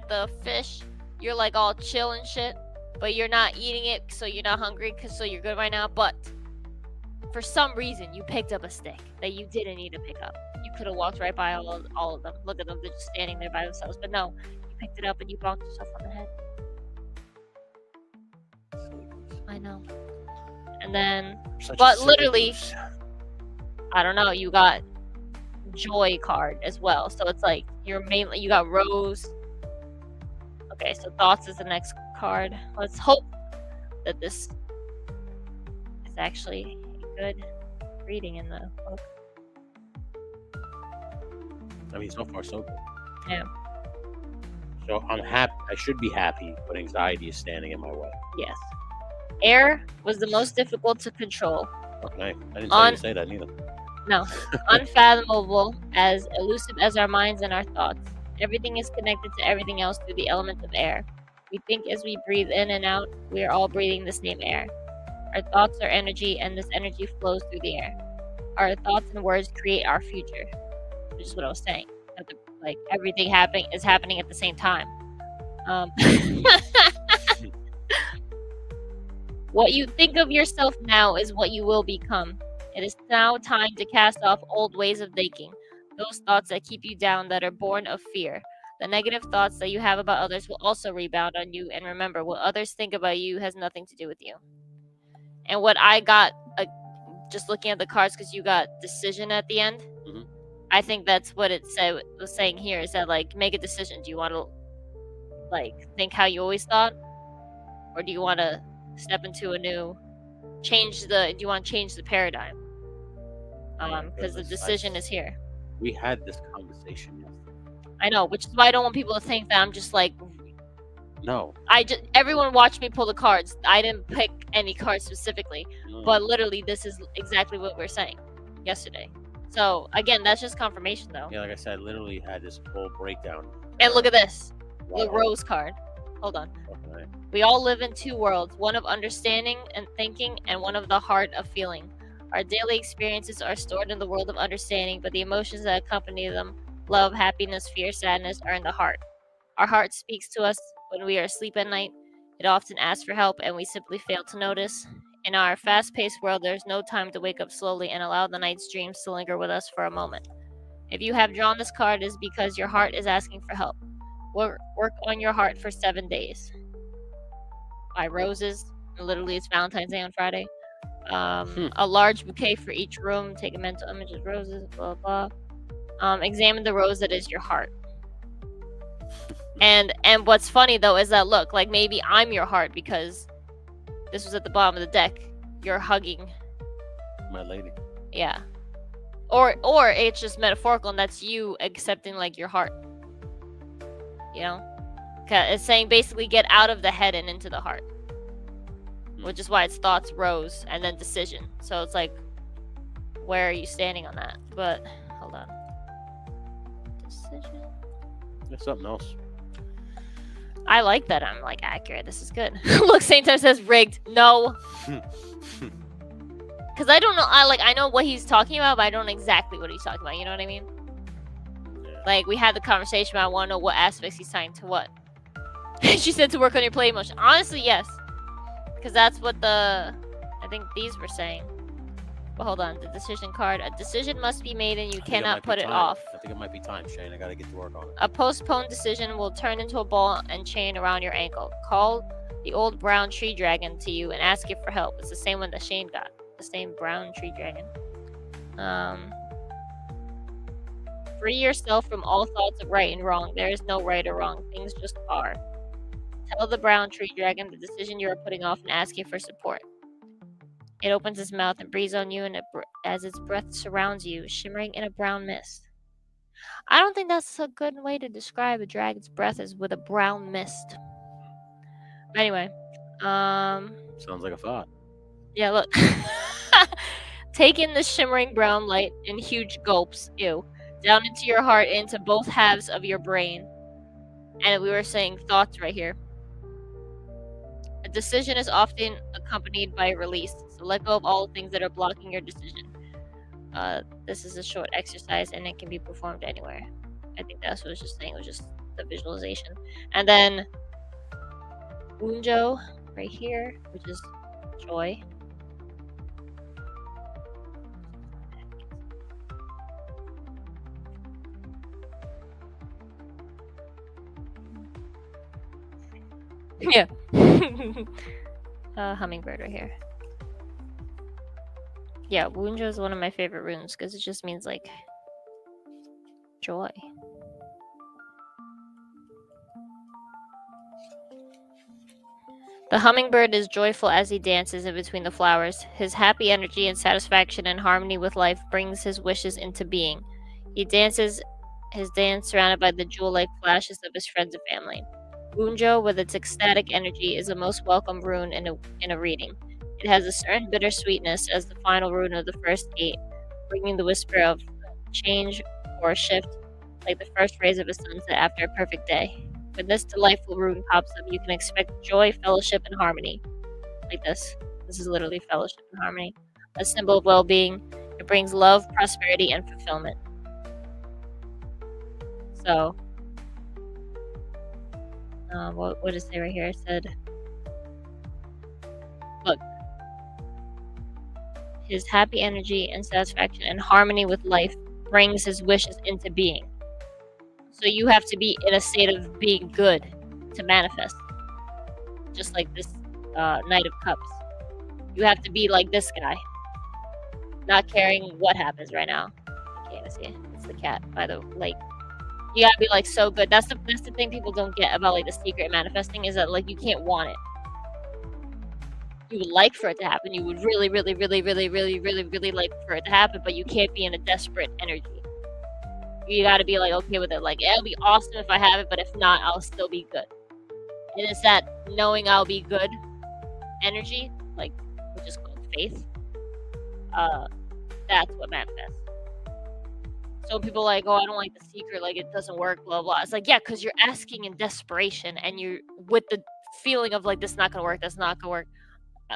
the fish. You're like all chill and shit. But you're not eating it, so you're not hungry, so you're good right now. But for some reason, you picked up a stick that you didn't need to pick up. You could have walked right by all of them. Look at them, they're just standing there by themselves. But no, you picked it up and you bonked yourself on the head. I know. And then, but literally, I don't know, you got joy card as well. So it's like, you got rose. Okay, so thoughts is the next card. Let's hope that this is actually a good reading in the book. I mean, so far so good. Yeah. So I'm happy. I should be happy, but anxiety is standing in my way. Yes. Air was the most difficult to control. Okay. I didn't tell you to say that neither. No. Unfathomable, as elusive as our minds and our thoughts. Everything is connected to everything else through the element of air. We think as we breathe in and out, we are all breathing the same air. Our thoughts are energy, and this energy flows through the air. Our thoughts and words create our future. Which is what I was saying. Like everything is happening at the same time. What you think of yourself now is what you will become. It is now time to cast off old ways of thinking. those thoughts that keep you down that are born of fear. The negative thoughts that you have about others will also rebound on you. And remember, what others think about you has nothing to do with you. And what I got, just looking at the cards, because you got decision at the end, I think that's what it was saying here, is that, like, make a decision. Do you want to, like, think how you always thought? Or do you want to step into a new, do you want to change the paradigm? Because the decision is here. We had this conversation yesterday. I know, which is why I don't want people to think that I'm just like, no. Everyone watched me pull the cards. I didn't pick any cards specifically, but literally this is exactly what we're saying yesterday. So again, that's just confirmation, though. Yeah, like I said, I literally had this whole breakdown. And look at this, the Rose card. Hold on. Okay. We all live in two worlds, one of understanding and thinking, and one of the heart of feeling. Our daily experiences are stored in the world of understanding, but the emotions that accompany them, love, happiness, fear, sadness, are in the heart. Our heart speaks to us when we are asleep at night. It often asks for help, and we simply fail to notice. In our fast-paced world, there's no time to wake up slowly and allow the night's dreams to linger with us for a moment. If you have drawn this card, it is because your heart is asking for help. Work on your heart for 7 days. Buy roses. Literally, it's Valentine's Day on Friday. A large bouquet for each room. Take a mental image of roses, blah, blah. Examine the rose that is your heart. And what's funny, though, is that, look, like, maybe I'm your heart because this was at the bottom of the deck. You're hugging my lady. Yeah. Or it's just metaphorical, and that's you accepting, like, your heart. You know? It's saying basically get out of the head and into the heart. Which is why it's thoughts, rose, and then decision. So it's like, where are you standing on that? But, hold on. Decision. There's something else. I like that I'm, like, accurate. This is good. Look, Saint Time says rigged. No. Because I don't know. I know what he's talking about, but I don't know exactly what he's talking about. You know what I mean? Like, we had the conversation, but I want to know what aspects he's tying to what. She said to work on your play emotion. Honestly, yes. Because that's what I think these were saying. But hold on, the decision card. A decision must be made and you cannot put it off. I think it might be time, Shane. I gotta get to work on it. A postponed decision will turn into a ball and chain around your ankle. Call the old brown tree dragon to you and ask it for help. It's the same one that Shane got. The same brown tree dragon. Free yourself from all thoughts of right and wrong. There is no right or wrong. Things just are. Tell the brown tree dragon the decision you are putting off and ask it for support. It opens its mouth and breathes on you, and as its breath surrounds you, shimmering in a brown mist. I don't think that's a good way to describe a dragon's breath, is with a brown mist. But anyway, sounds like a thought. Yeah, look. Take in the shimmering brown light in huge gulps, down into your heart, into both halves of your brain. And we were saying thoughts right here. A decision is often accompanied by a release, so let go of all things that are blocking your decision. This is a short exercise, and it can be performed anywhere. I think that's what I was just saying. It was just the visualization. And then Unjo right here, which is joy. Yeah. Hummingbird right here. Yeah, Wunjo is one of my favorite runes because it just means, like, joy. The hummingbird is joyful as he dances in between the flowers. His happy energy and satisfaction and harmony with life brings his wishes into being. He dances his dance surrounded by the jewel-like flashes of his friends and family. Wunjo, with its ecstatic energy, is a most welcome rune in a reading. It has a certain bittersweetness as the final rune of the first 8, bringing the whisper of change or shift, like the first rays of a sunset after a perfect day. When this delightful rune pops up, you can expect joy, fellowship, and harmony. Like this. This is literally fellowship and harmony. A symbol of well-being. It brings love, prosperity, and fulfillment. So, what does it say right here? It said, look, his happy energy and satisfaction and harmony with life brings his wishes into being. So you have to be in a state of being good to manifest. Just like this Knight of Cups. You have to be like this guy. Not caring what happens right now. I can't even see it. It's the cat by the lake. You gotta be like so good. That's the thing people don't get about like the secret manifesting is that like you can't want it. You would like for it to happen. You would really, really, really, really, really, really, really like for it to happen, but you can't be in a desperate energy. You gotta be like okay with it. Like it'll be awesome if I have it, but if not, I'll still be good. And it's that knowing I'll be good energy, like which is called faith. That's what manifests. So people are like, oh, I don't like the secret, like it doesn't work, blah blah. It's like, yeah, because you're asking in desperation and you're with the feeling of like this not gonna work, that's not gonna work.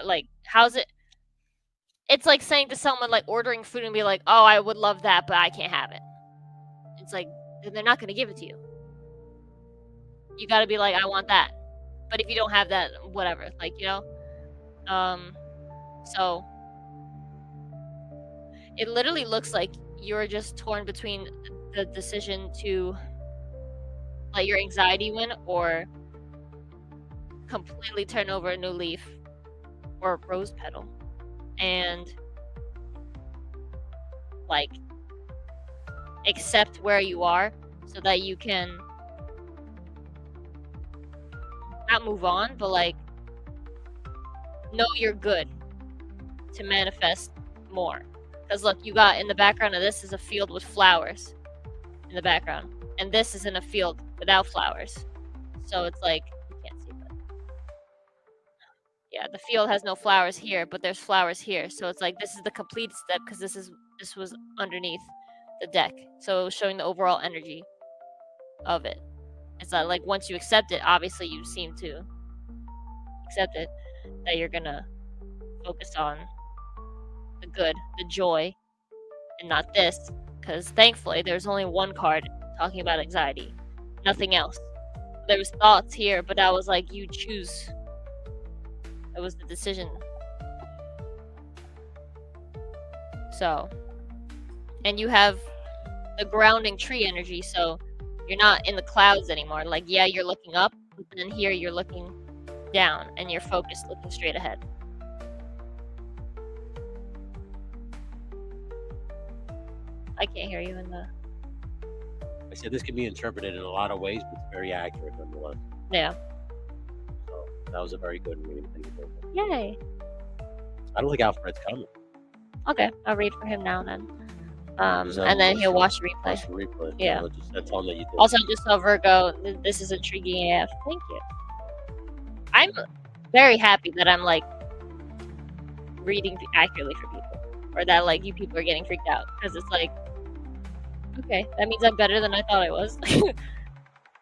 Like, how's it? It's like saying to someone like ordering food and be like, oh, I would love that, but I can't have it. It's like then they're not gonna give it to you. You gotta be like, I want that. But if you don't have that, whatever. Like, you know? So it literally looks like you're just torn between the decision to let your anxiety win or completely turn over a new leaf or rose petal and like accept where you are so that you can not move on but like know you're good to manifest more. Because look, you got in the background of this is a field with flowers in the background. And this is in a field without flowers. So it's like, you can't see that. Yeah, the field has no flowers here, but there's flowers here. So it's like, this is the complete step because this was underneath the deck. So it was showing the overall energy of it. It's not like once you accept it, obviously you seem to accept it, that you're gonna focus on the good, the joy, and not this, because thankfully there's only one card talking about anxiety, nothing else. There was thoughts here, but that was like you choose. It was the decision. So, and you have the grounding tree energy, so you're not in the clouds anymore. Like, yeah, you're looking up, but then here you're looking down and you're focused, looking straight ahead. I can't hear you in the... I said this can be interpreted in a lot of ways, but it's very accurate nonetheless. Yeah. So that was a very good reading. Thank you. Yay. I don't think Alfred's coming. Okay, I'll read for him now then. And then he'll watch the replay. Watch the replay. Yeah. That's all that you did. Also, just so Virgo, this is intriguing AF. Thank you. I'm very happy that I'm like reading accurately for people, or that like you people are getting freaked out because it's like, okay, that means I'm better than I thought I was.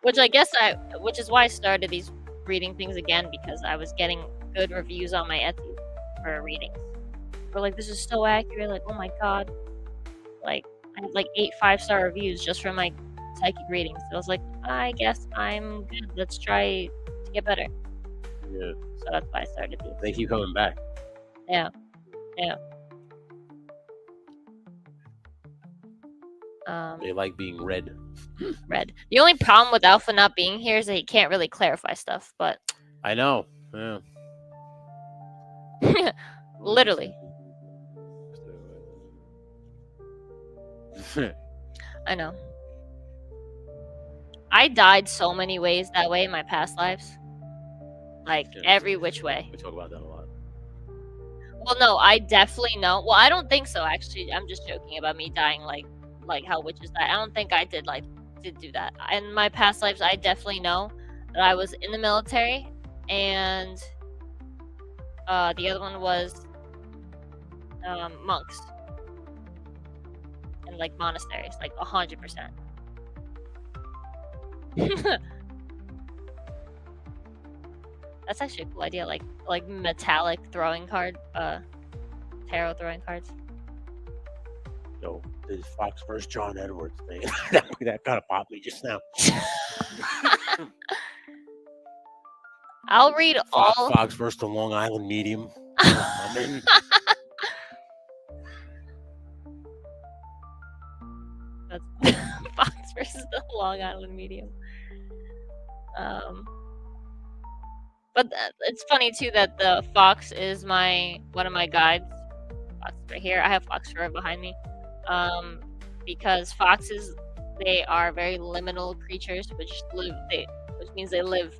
Which is why I started these reading things again, because I was getting good reviews on my Etsy for readings. But like, this is so accurate. Like, oh my god. Like, I had like 8 5-star reviews just from my psychic readings. So I was like, I guess I'm good. Let's try to get better. Yeah. So that's why I started these. Thank you coming back. Yeah. Yeah. They like being read. Read. The only problem with Alpha not being here is that he can't really clarify stuff, but I know. Yeah. literally. I know. I died so many ways that way in my past lives. Like, every which way. We talk about that a lot. Well, no, I definitely know. Well, I don't think so, actually. I'm just joking about me dying like how witches die. I don't think I did do that. In my past lives, I definitely know that I was in the military, and the other one was monks and like monasteries, like 100%. That's actually a cool idea, like metallic throwing card, tarot throwing cards. No, this Fox versus John Edwards thing. that kind of popped me just now. I'll read all. Fox versus the Long Island Medium. That's Fox versus the Long Island Medium. But it's funny too that the fox is one of my guides. Fox right here. I have fox fur behind me. Because foxes, they are very liminal creatures, which means they live.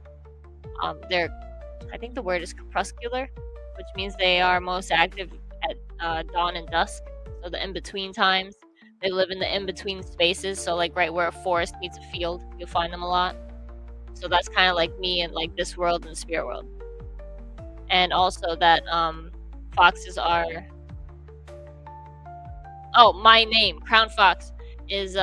They're, I think the word is crepuscular, which means they are most active at dawn and dusk. So the in between times, they live in the in between spaces. So like right where a forest meets a field, you'll find them a lot. So that's kind of like me in like this world and the spirit world. And also that foxes are, oh, my name, Crown Fox, is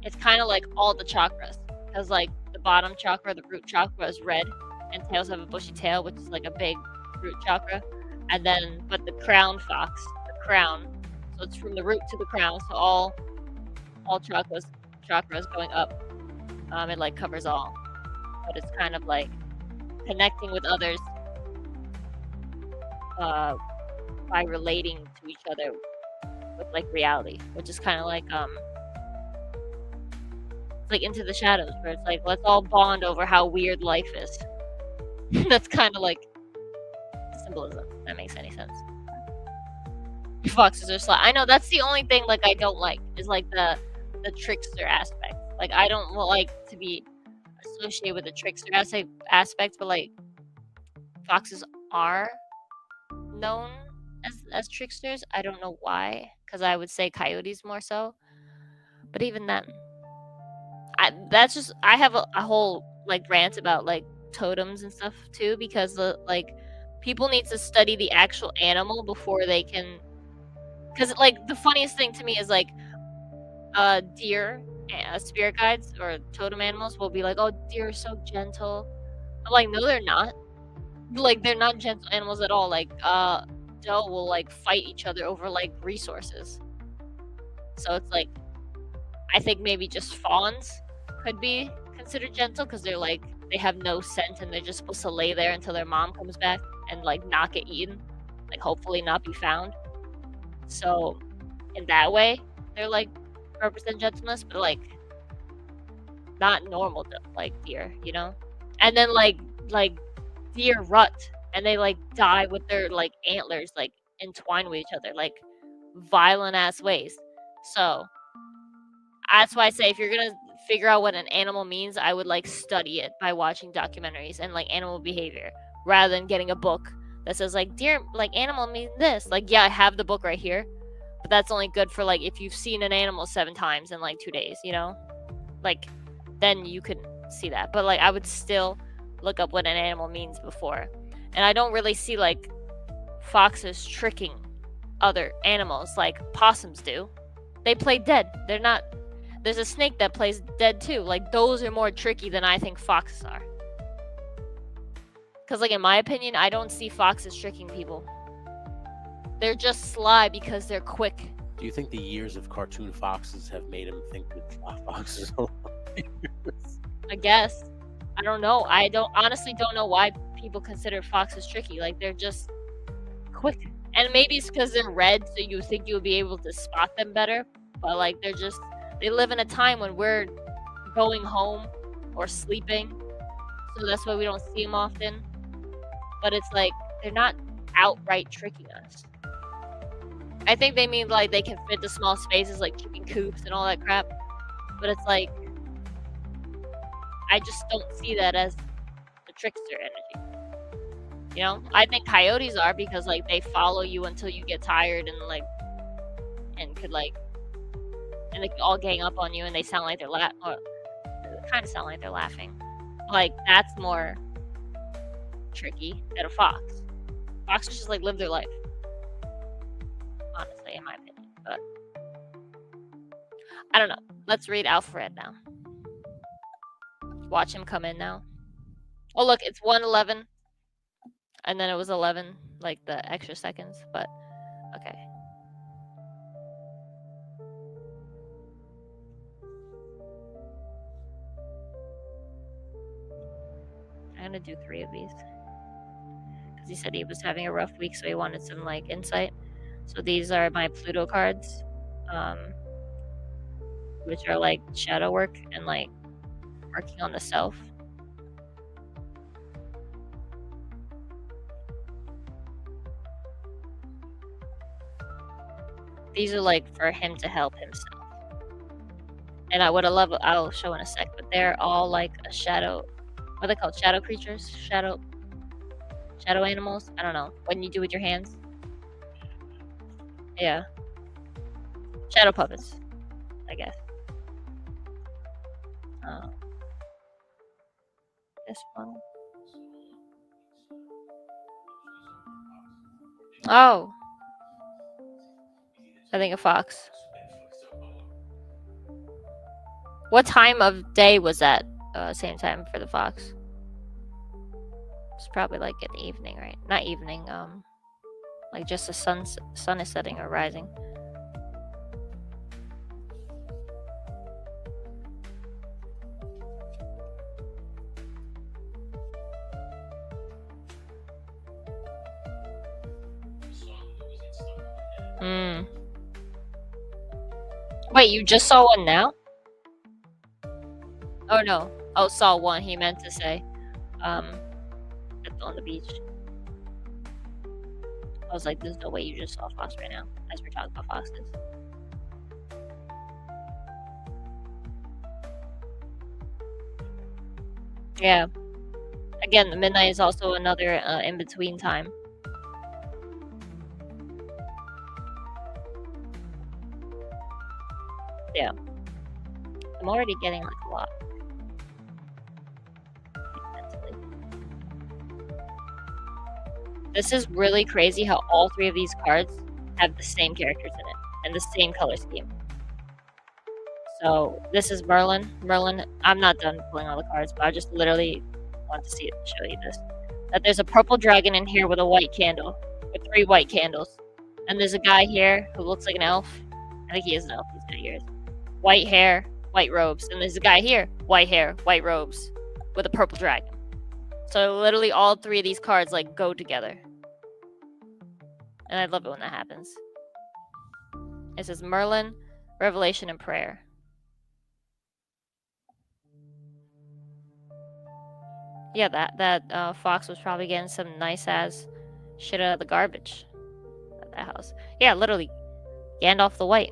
it's kind of like all the chakras, because like the bottom chakra, the root chakra, is red, and tails have a bushy tail, which is like a big root chakra. And then, but the crown fox, the crown, so it's from the root to the crown, so all chakras going up. It like covers all, but it's kind of like connecting with others by relating to each other with like reality, which is kind of like it's like Into the Shadows, where it's like let's all bond over how weird life is. That's kind of like symbolism. If that makes any sense. Foxes are sly. I know that's the only thing like I don't like is like the trickster aspect. Like I don't like to be associated with the trickster aspect, but like foxes are known as tricksters. I don't know why, because I would say coyotes more so. But even then, I have a whole like rant about like totems and stuff too, because like people need to study the actual animal before they can. Because like the funniest thing to me is like deer, spirit guides or totem animals will be like, oh, deer are so gentle. I'm like, no, they're not. Like they're not gentle animals at all. Like doe will like fight each other over like resources. So it's like I think maybe just fawns could be considered gentle because they're like they have no scent and they're just supposed to lay there until their mom comes back and like not get eaten, like hopefully not be found. So in that way, they're like represent gentleness, but like not normal like deer, you know. And then like deer rut and they like die with their like antlers like entwined with each other, like violent ass ways. So that's why I say if you're gonna figure out what an animal means, I would like study it by watching documentaries and like animal behavior rather than getting a book that says like deer like animal means this. Like yeah, I have the book right here, but that's only good for like if you've seen an animal 7 times in like 2 days, you know? Like then you could see that. But like I would still look up what an animal means before. And I don't really see like foxes tricking other animals like possums do. They play dead. They're not. There's a snake that plays dead too. Like those are more tricky than I think foxes are. Because like in my opinion, I don't see foxes tricking people. They're just sly because they're quick. Do you think the years of cartoon foxes have made him think that foxes are I guess. I don't know. I honestly don't know why people consider foxes tricky. Like they're just quick. And maybe it's because they're red, so you think you'll be able to spot them better. But like they live in a time when we're going home or sleeping. So that's why we don't see them often. But it's like they're not outright tricking us. I think they mean like they can fit the small spaces like chicken coops and all that crap. But it's like I just don't see that as the trickster energy. You know? I think coyotes are because like they follow you until you get tired and like and could like and they all gang up on you and they sound like they're kind of sound like they're laughing. Like that's more tricky than a fox. Foxes just like live their life. Honestly, in my opinion. But I don't know. Let's read Alphared now. Watch him come in now. Oh look, it's 1:11. And then it was 11, like the extra seconds, but okay. I'm gonna do 3 of these. Because he said he was having a rough week, so he wanted some like insight. So these are my Pluto cards. which are like shadow work and like working on the self. These are like for him to help himself. And I would have loved, I'll show in a sec, but they're all like a shadow, what are they called? Shadow creatures? Shadow animals? I don't know. What you do with your hands? Yeah. Shadow puppets, I guess. This one. Oh. I think a fox. What time of day was that? Same time for the fox. It's probably like in the evening, right? Not evening. Like just the sun is setting or rising. Hmm. Wait, you just saw one now? Oh no. Oh, saw one. He meant to say, on the beach. I was like, there's no way you just saw a fox right now, as we're talking about foxes. Yeah. Again, the midnight is also another in between time. Yeah. I'm already getting like a lot. Mentally. This is really crazy how all three of these cards have the same characters in it and the same color scheme. So this is Merlin. Merlin, I'm not done pulling all the cards, but I just literally want to show you this. That there's a purple dragon in here with a white candle, with 3 white candles. And there's a guy here who looks like an elf. I think he is an elf, he's got ears. White hair, white robes. And there's a guy here, white hair, white robes, with a purple dragon. So literally all 3 of these cards like go together. And I love it when that happens. It says Merlin, Revelation, and Prayer. Yeah, that fox was probably getting some nice ass shit out of the garbage at that house. Yeah, literally, Gandalf the White.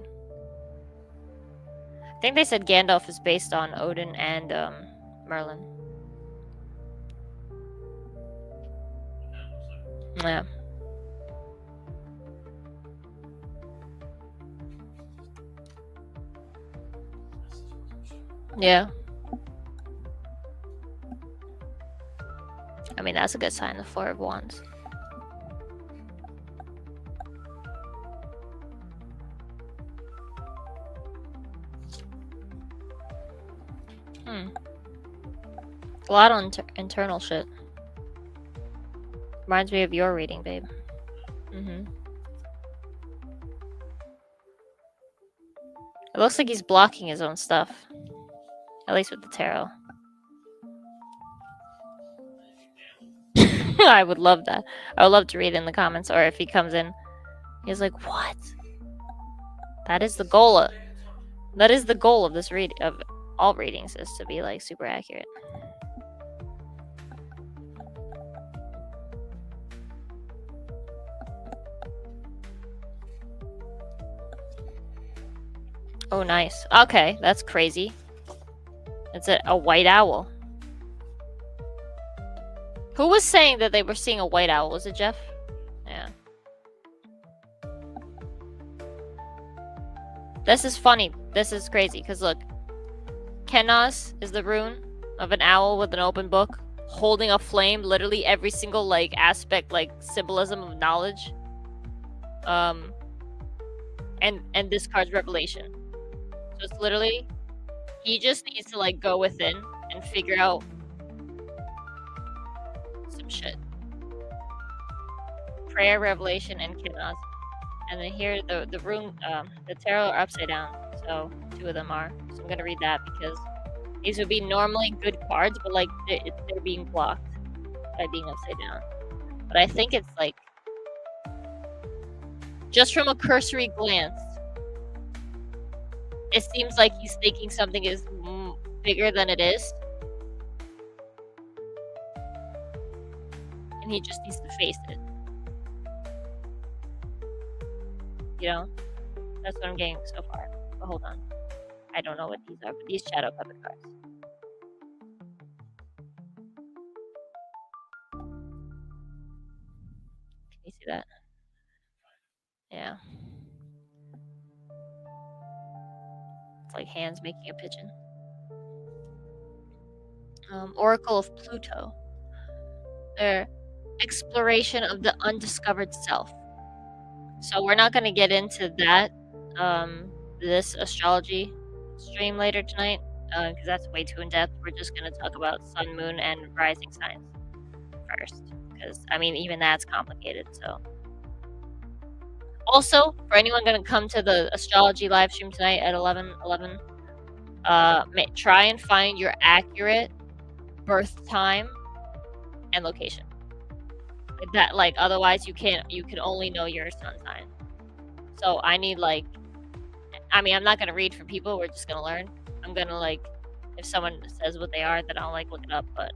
I think they said Gandalf is based on Odin and Merlin. Yeah. Yeah. I mean, that's a good sign, the 4 of Wands. A lot on internal shit. Reminds me of your reading, babe. It looks like he's blocking his own stuff. At least with the tarot. I would love that. I would love to read in the comments, or if he comes in, he's like, "What?" That is the goal. That is the goal of this of all readings, is to be like super accurate. Oh, nice. Okay, that's crazy. It's a white owl. Who was saying that they were seeing a white owl? Was it Jeff? Yeah. This is funny. This is crazy, because look. Kenos is the rune of an owl with an open book, holding a flame, literally every single, like, aspect, like, symbolism of knowledge. And this card's Revelation. So it's literally, he just needs to, like, go within and figure out some shit. Prayer, Revelation, and Kenos. And then here, the rune, the tarot are upside down. So 2 of them are. So I'm gonna read that because these would be normally good cards, but like they're being blocked by being upside down. But I think it's like, just from a cursory glance, it seems like he's thinking something is bigger than it is, and he just needs to face it. You know, that's what I'm getting so far. But hold on, I don't know what these are, but these shadow puppet cards. Can you see that? Yeah. It's like hands making a pigeon. Oracle of Pluto. Their exploration of the undiscovered self. So we're not going to get into that this astrology stream later tonight because that's way too in depth. We're just going to talk about sun, moon, and rising signs first because I mean even that's complicated. So also for anyone going to come to the astrology live stream tonight at 11:11, try and find your accurate birth time and location. Like that, like otherwise you can only know your sun sign. So I need like, I mean I'm not gonna read for people. We're just gonna learn. I'm gonna like, if someone says what they are, then I'll like look it up. But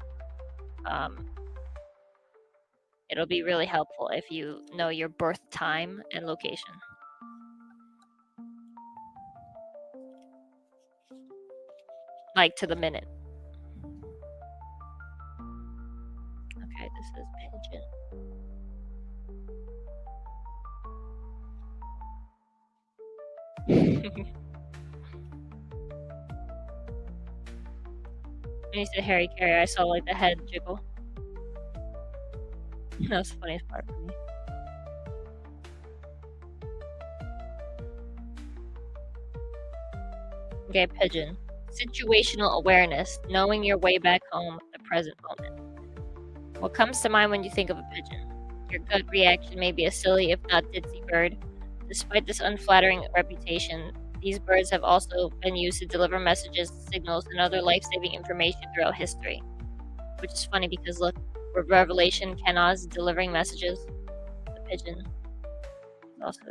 it'll be really helpful if you know your birth time and location, like to the minute. Okay, this is pigeon. When you said Harry Carey, I saw like the head jiggle. That was the funniest part for me. Okay, pigeon. Situational awareness, knowing your way back home at the present moment. What comes to mind when you think of a pigeon? Your gut reaction may be a silly, if not ditzy bird. Despite this unflattering reputation, these birds have also been used to deliver messages, signals, and other life-saving information throughout history. Which is funny because look, Revelation Kenaz is delivering messages. The pigeon is also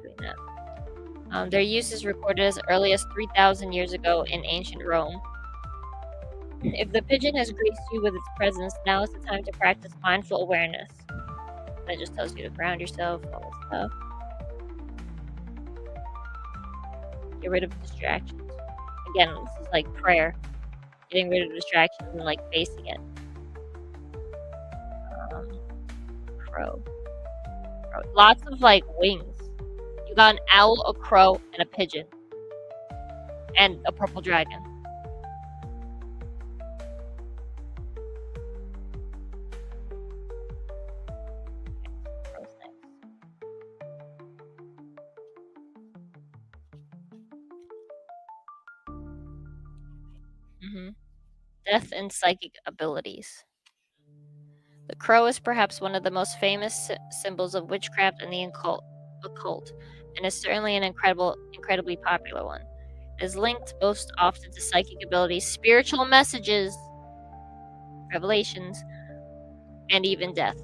doing that. Their use is recorded as early as 3,000 years ago in ancient Rome. If the pigeon has graced you with its presence, now is the time to practice mindful awareness. That just tells you to ground yourself, all this stuff. Get rid of distractions. Again, this is like prayer. Getting rid of distractions and like facing it. Crow. Lots of like wings. You got an owl, a crow, and a pigeon. And a purple dragon. Death and psychic abilities. The crow is perhaps one of the most famous symbols of witchcraft and the occult, and is certainly an incredibly popular one. It is linked most often to psychic abilities, spiritual messages, revelations, and even death.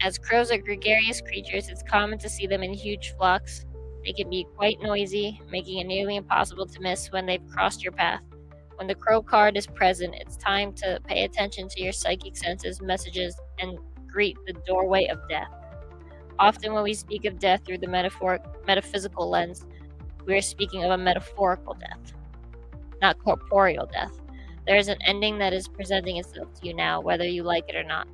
As crows are gregarious creatures, it's common to see them in huge flocks. They can be quite noisy, making it nearly impossible to miss when they've crossed your path. When the crow card is present, it's time to pay attention to your psychic senses, messages, and greet the doorway of death. Often when we speak of death through the metaphysical lens, we are speaking of a metaphorical death, not corporeal death. There is an ending that is presenting itself to you now, whether you like it or not.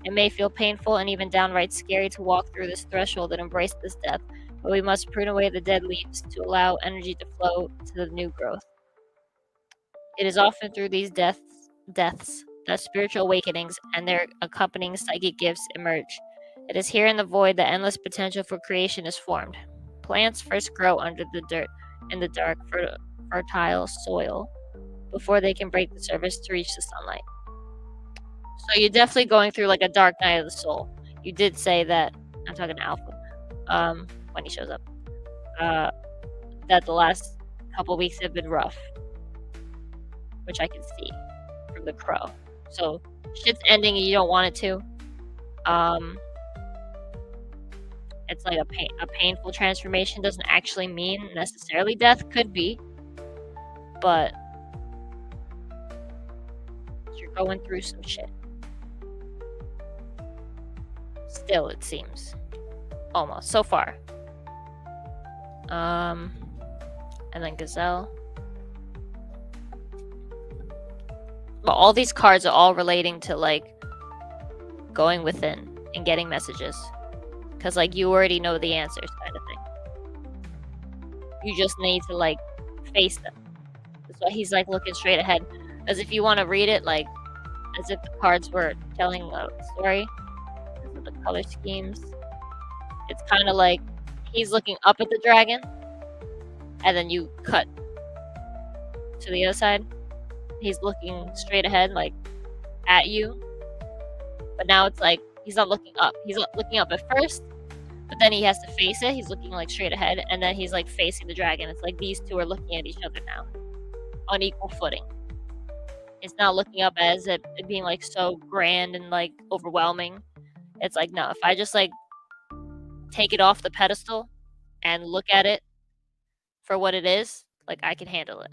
It may feel painful and even downright scary to walk through this threshold and embrace this death, but we must prune away the dead leaves to allow energy to flow to the new growth. It is often through these deaths that spiritual awakenings and their accompanying psychic gifts emerge. It is here in the void that endless potential for creation is formed. Plants first grow under the dirt in the dark, fertile soil before they can break the surface to reach the sunlight. So you're definitely going through like a dark night of the soul. You did say that, I'm talking to Alpha, when he shows up, that the last couple weeks have been rough, which I can see from the crow. So shit's ending and you don't want it to. it's like a painful transformation doesn't actually mean necessarily death. Could be, but you're going through some shit. Still, it seems. Almost. So far. And then Gazelle. But all these cards are all relating to, like, going within and getting messages. Because, like, you already know the answers, kind of thing. You just need to, like, face them. That's why he's, like, looking straight ahead. As if you want to read it, like, as if the cards were telling a story. These are the color schemes. It's kind of like he's looking up at the dragon, and then you cut to the other side. He's looking straight ahead, like, at you. But now it's like he's not looking up. He's looking up at first, but then he has to face it. He's looking, like, straight ahead, and then he's, like, facing the dragon. It's like these two are looking at each other now on equal footing. It's not looking up as it being, like, so grand and, like, overwhelming. It's like, no, if I just, like, take it off the pedestal and look at it for what it is, like, I can handle it.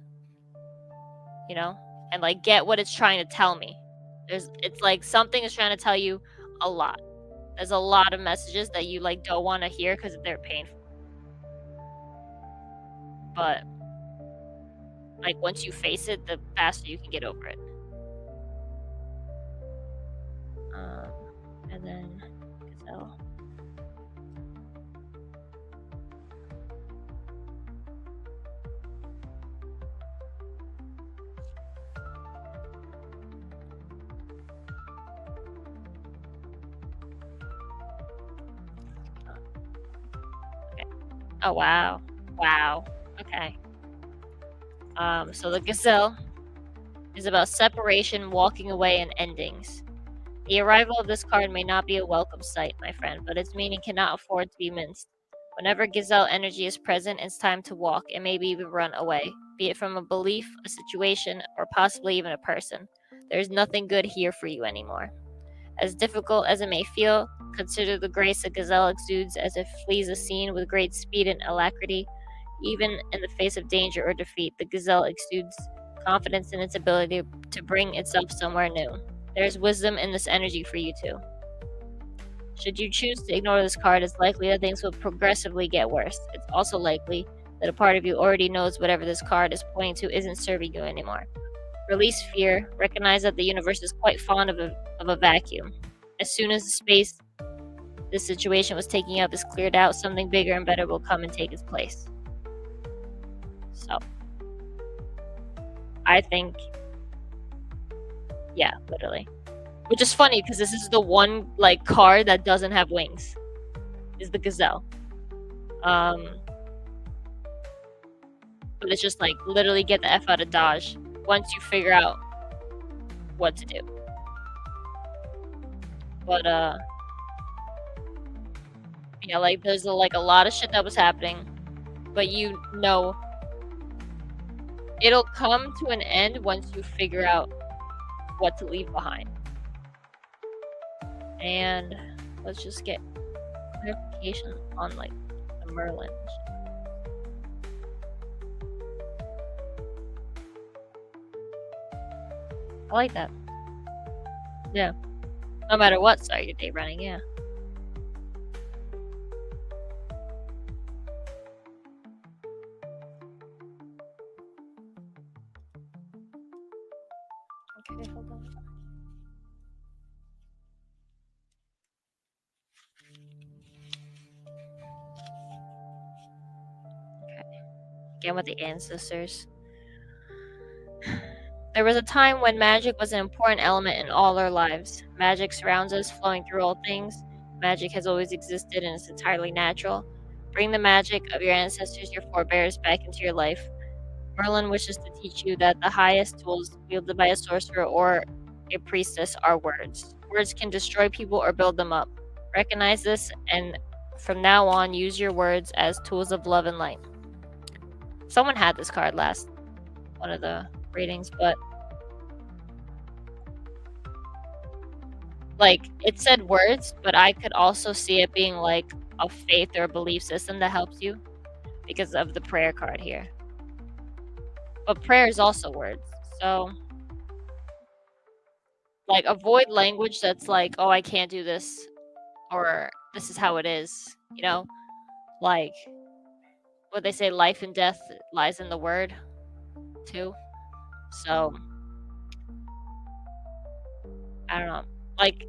You know? And, like, get what it's trying to tell me. It's like something is trying to tell you a lot. There's a lot of messages that you, like, don't want to hear because they're painful. But, like, once you face it, the faster you can get over it. And then Gazelle. Okay. Oh, wow. Wow. Okay. So the Gazelle is about separation, walking away, and endings. The arrival of this card may not be a welcome sight, my friend, but its meaning cannot afford to be minced. Whenever Gazelle energy is present, it's time to walk and maybe even run away, be it from a belief, a situation, or possibly even a person. There is nothing good here for you anymore. As difficult as it may feel, consider the grace a Gazelle exudes as it flees a scene with great speed and alacrity. Even in the face of danger or defeat, the Gazelle exudes confidence in its ability to bring itself somewhere new. There's wisdom in this energy for you too. Should you choose to ignore this card, it's likely that things will progressively get worse. It's also likely that a part of you already knows whatever this card is pointing to isn't serving you anymore. Release fear. Recognize that the universe is quite fond of a vacuum. As soon as the space this situation was taking up is cleared out, something bigger and better will come and take its place. So, I think, yeah, literally. Which is funny because this is the one, like, card that doesn't have wings. Is the Gazelle. But it's just like literally get the F out of Dodge once you figure out what to do. But yeah, like there's a lot of shit that was happening, but you know it'll come to an end once you figure out what to leave behind. And let's just get clarification on, like, the Merlin shit. I like that. Yeah. No matter what, start your day running, yeah. Okay, hold on. Okay. Again with the ancestors. There was a time when magic was an important element in all our lives. Magic surrounds us, flowing through all things. Magic has always existed and is entirely natural. Bring the magic of your ancestors, your forebears, back into your life. Merlin wishes to teach you that the highest tools wielded by a sorcerer or a priestess are words. Words can destroy people or build them up. Recognize this, and from now on, use your words as tools of love and light. Someone had this card last one of the readings, but like it said words, but I could also see it being like a faith or a belief system that helps you because of the prayer card here. But prayer is also words. So, like, avoid language that's like, oh, I can't do this, or this is how it is, you know? Like, what they say, life and death lies in the word, too. So, I don't know. Like,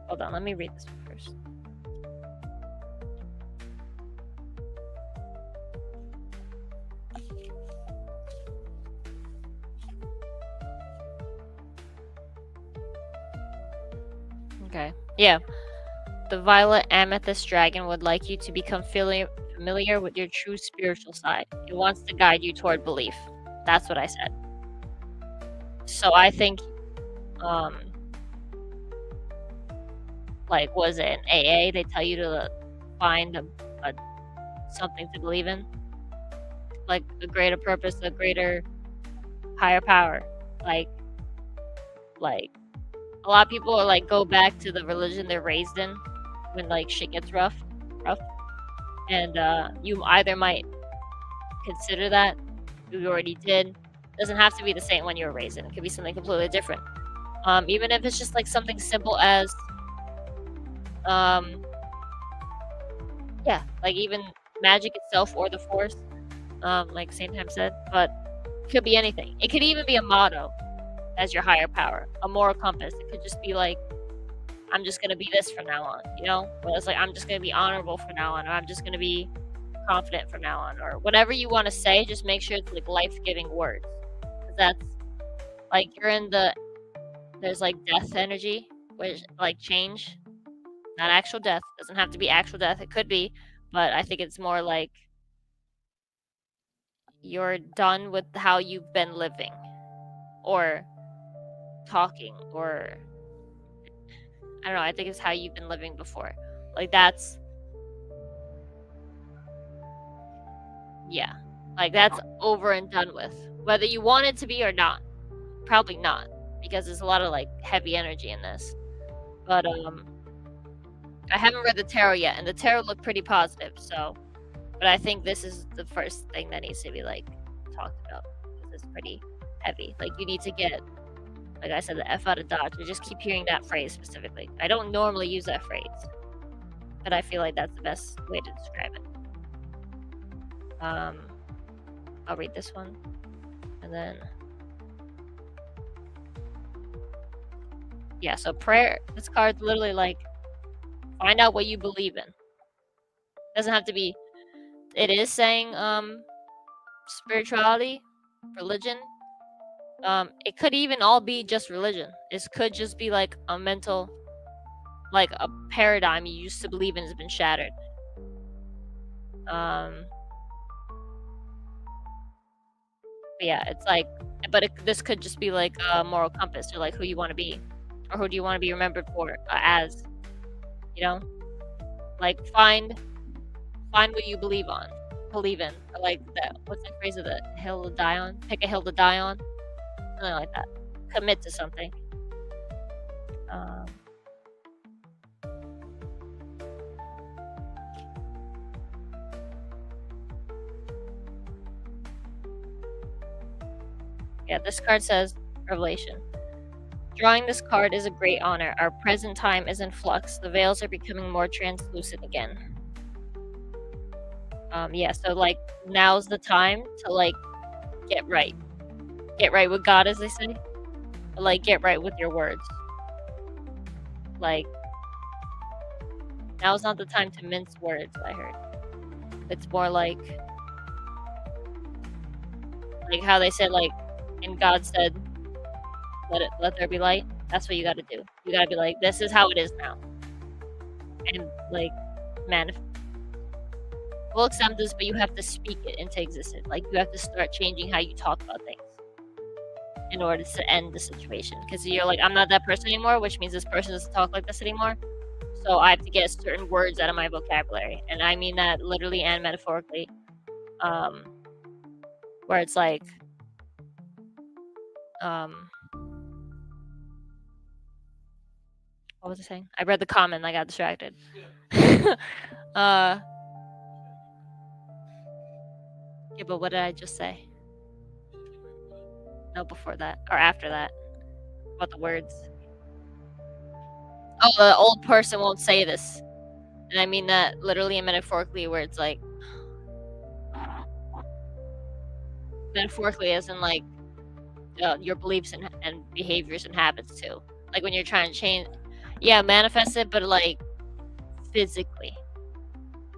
hold on, let me read this one first. Okay. Yeah. The violet amethyst dragon would like you to become familiar with your true spiritual side. It wants to guide you toward belief. That's what I said. So I think, um, like, was it in AA? They tell you to find a something to believe in, like a greater purpose, a greater higher power. Like, like a lot of people are like go back to the religion they're raised in when like shit gets rough, and you either might consider that you already did. Doesn't have to be the same one you were raised in. It could be something completely different. Even if it's just like something simple as, um, yeah, like even magic itself or the force, like Saint Time said, but it could be anything. It could even be a motto as your higher power, a moral compass. It could just be like, I'm just gonna be this from now on, you know? Well, it's like I'm just gonna be honorable from now on, or I'm just gonna be confident from now on, or whatever you want to say. Just make sure it's like life-giving words, because that's like you're in the there's like death energy, which like change, not actual death. Doesn't have to be actual death. It could be, but I think it's more like you're done with how you've been living, or talking, or I don't know. I think it's how you've been living before. Like that's yeah, like that's over and done with. Whether you want it to be or not, probably not, because there's a lot of like heavy energy in this. But I haven't read the tarot yet, and the tarot looked pretty positive. So, but I think this is the first thing that needs to be like talked about, because it's pretty heavy. Like you need to get, like I said, the F out of Dodge. I just keep hearing that phrase specifically. I don't normally use that phrase, but I feel like that's the best way to describe it. I'll read this one, and then yeah. So prayer. This card's literally like find out what you believe in. Doesn't have to be. It is saying spirituality, religion. It could even all be just religion. It could just be like a mental, like a paradigm you used to believe in has been shattered. But yeah, it's like, but this could just be like a moral compass, or like who you want to be, or who do you want to be remembered for as, you know, like find what you believe in, or like that. What's that phrase of the hill to die on? Pick a hill to die on, something like that. Commit to something. Um, yeah, this card says Revelation. Drawing this card is a great honor. Our present time is in flux. The veils are becoming more translucent again. Yeah, so like now's the time to like get right. Get right with God, as they say. But, like get right with your words. Like now's not the time to mince words, I heard. It's more like how they said, like, and God said, let there be light. That's what you gotta do. You gotta be like, this is how it is now. And like we'll accept this, but you have to speak it into existence. Like you have to start changing how you talk about things in order to end the situation. Because you're like, I'm not that person anymore, which means this person doesn't talk like this anymore. So I have to get certain words out of my vocabulary, and I mean that literally and metaphorically. Where it's like, What was I saying? I read the comment and I got distracted. Yeah, but what did I just say? No, before that or after that about the words. Oh, the old person won't say this, and I mean that literally and metaphorically, where it's like metaphorically, as in like your beliefs and behaviors and habits too. Like when you're trying to change, yeah, manifest it, but like physically.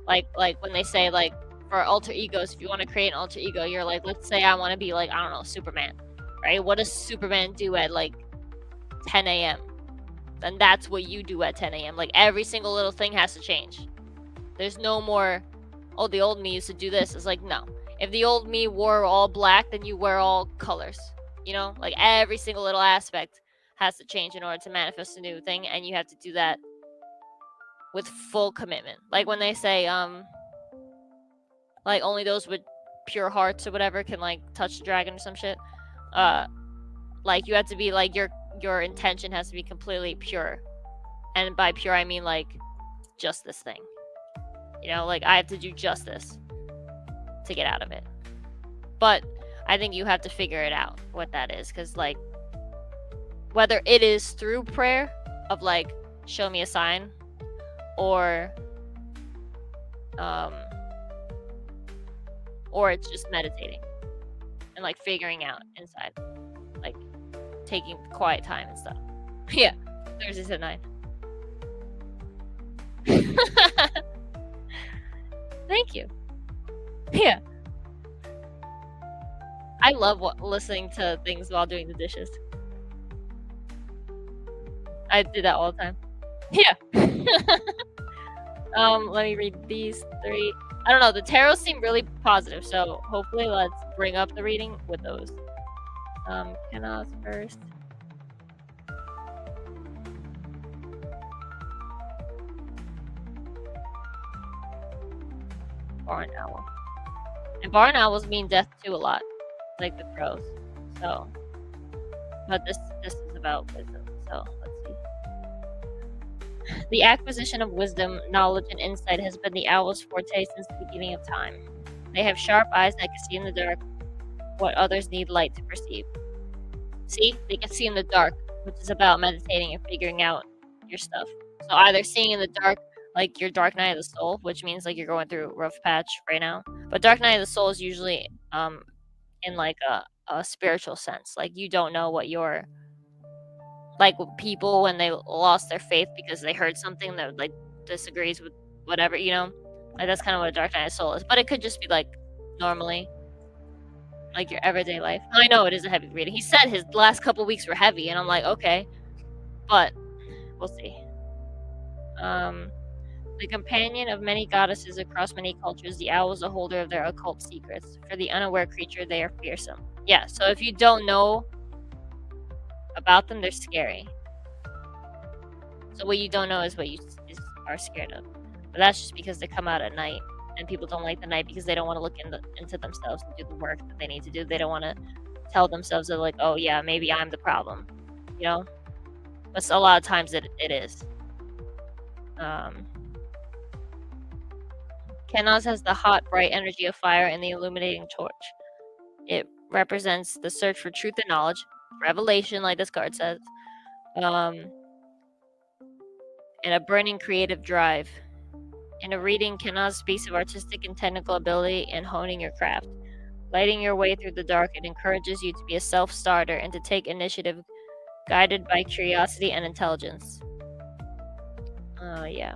Like when they say like for alter egos, if you want to create an alter ego, you're like, let's say I want to be like, I don't know, Superman, right? What does Superman do at like 10 a.m.? Then that's what you do at 10 a.m. Like every single little thing has to change. There's no more, oh, the old me used to do this. It's like, no. If the old me wore all black, then you wear all colors. You know, like every single little aspect has to change in order to manifest a new thing, and you have to do that with full commitment. Like when they say, like only those with pure hearts or whatever can like touch the dragon or some shit. Like you have to be like your intention has to be completely pure, and by pure I mean like just this thing. You know, like I have to do just this to get out of it. But I think you have to figure it out what that is, because like whether it is through prayer of like show me a sign, or it's just meditating and like figuring out inside, like taking quiet time and stuff. Yeah, Thursdays at 9. Thank you. Yeah, I love listening to things while doing the dishes. I do that all the time. Yeah. Let me read these 3. I don't know, the tarot seem really positive, so hopefully let's bring up the reading with those. Kenna's first. Barn owl. And barn owls mean death too a lot, like the crows. So, but this is about wisdom. So let's see. The acquisition of wisdom, knowledge, and insight has been the owl's forte since the beginning of time. They have sharp eyes that can see in the dark what others need light to perceive. See, they can see in the dark, which is about meditating and figuring out your stuff. So either seeing in the dark, like your dark night of the soul, which means like you're going through a rough patch right now. But dark night of the soul is usually in like a spiritual sense. Like you don't know what your, like people when they lost their faith because they heard something that like disagrees with whatever, you know, like that's kind of what a dark night of soul is. But it could just be like normally like your everyday life. I know it is a heavy reading. He said his last couple weeks were heavy, and I'm like, okay, but we'll see. The companion of many goddesses across many cultures, the owl is a holder of their occult secrets. For the unaware creature, they are fearsome. Yeah, so if you don't know about them, they're scary. So what you don't know is what you are scared of. But that's just because they come out at night, and people don't like the night because they don't want to look into themselves and do the work that they need to do. They don't want to tell themselves that like, oh yeah, maybe I'm the problem, you know. But a lot of times it is. Kenaz has the hot, bright energy of fire and the illuminating torch. It represents the search for truth and knowledge, revelation, like this card says, and a burning creative drive. In a reading, Kenaz speaks of artistic and technical ability and honing your craft. Lighting your way through the dark, it encourages you to be a self-starter and to take initiative guided by curiosity and intelligence. Yeah.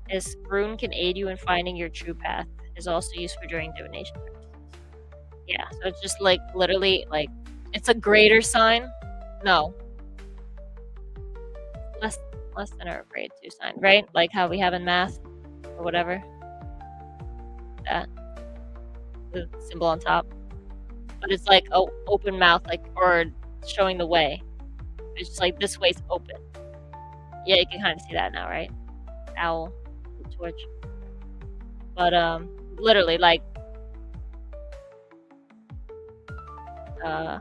This rune can aid you in finding your true path. Is also useful during divination practices. Yeah, so it's just like literally like it's a greater sign. No. Less than a grade 2 sign, right? Like how we have in math or whatever. That the symbol on top. But it's like open mouth, like, or showing the way. It's just like this way's open. Yeah, you can kind of see that now, right? Owl, the torch. But literally like nah.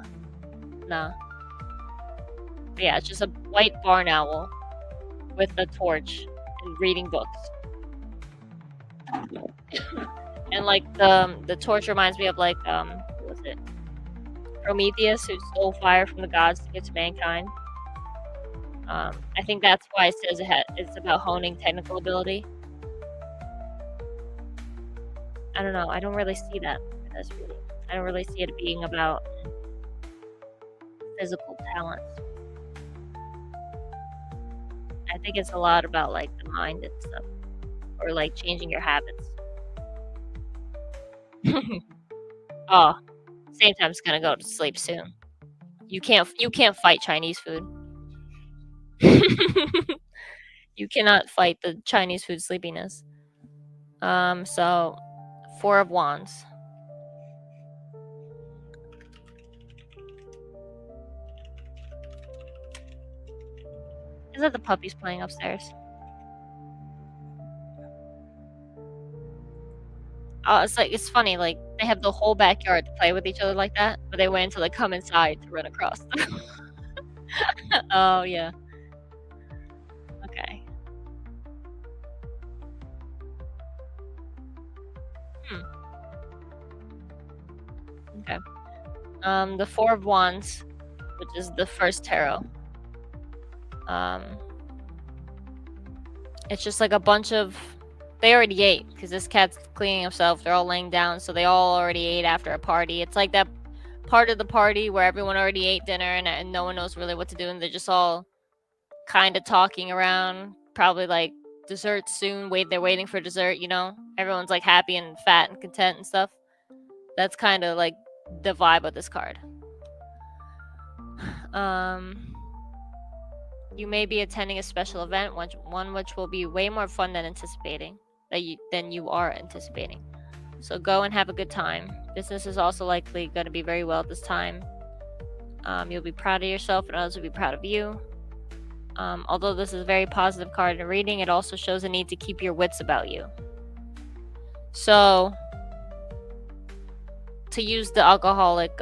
But yeah, it's just a white barn owl with a torch and reading books. And like the torch reminds me of like what was it? Prometheus, who stole fire from the gods to give to mankind. I think that's why it says it's about honing technical ability. I don't know. I don't really see that in this reading. I don't really see it being about physical talents. I think it's a lot about like the mind and stuff, or like changing your habits. Oh, same time's gonna go to sleep soon. You can't fight Chinese food. You cannot fight the Chinese food sleepiness. So 4 of Wands. Is that the puppies playing upstairs? Oh, it's funny, like, they have the whole backyard to play with each other like that, but they wait until they come inside to run across. Oh, yeah. Okay. Okay. The 4 of Wands, which is the first tarot. It's just like a bunch of... They already ate, because this cat's cleaning himself. They're all laying down, so they all already ate after a party. It's like that part of the party where everyone already ate dinner and no one knows really what to do, and they're just all kind of talking around. Probably like dessert soon. They're waiting for dessert, you know? Everyone's like happy and fat and content and stuff. That's kind of like the vibe of this card. You may be attending a special event, one which will be way more fun than you are anticipating. So go and have a good time. Business is also likely going to be very well this time. You'll be proud of yourself and others will be proud of you. Although this is a very positive card in reading, it also shows a need to keep your wits about you. So, to use the alcoholic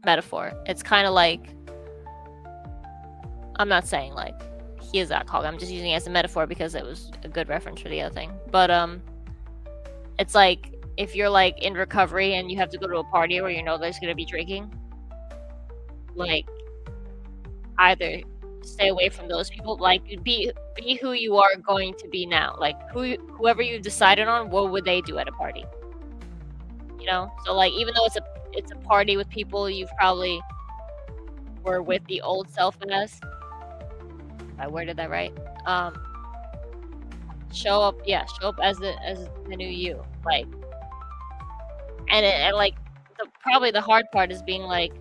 metaphor, it's kind of like... I'm not saying like he is alcoholic. I'm just using it as a metaphor because it was a good reference for the other thing. But it's like if you're like in recovery and you have to go to a party where you know there's gonna be drinking, like either stay away from those people, like be who you are going to be now. Like whoever you've decided on, what would they do at a party? You know? So like even though it's a party with people you've probably were with the old self as. I worded that right. Show up as the new you, like, and like probably the hard part is being like,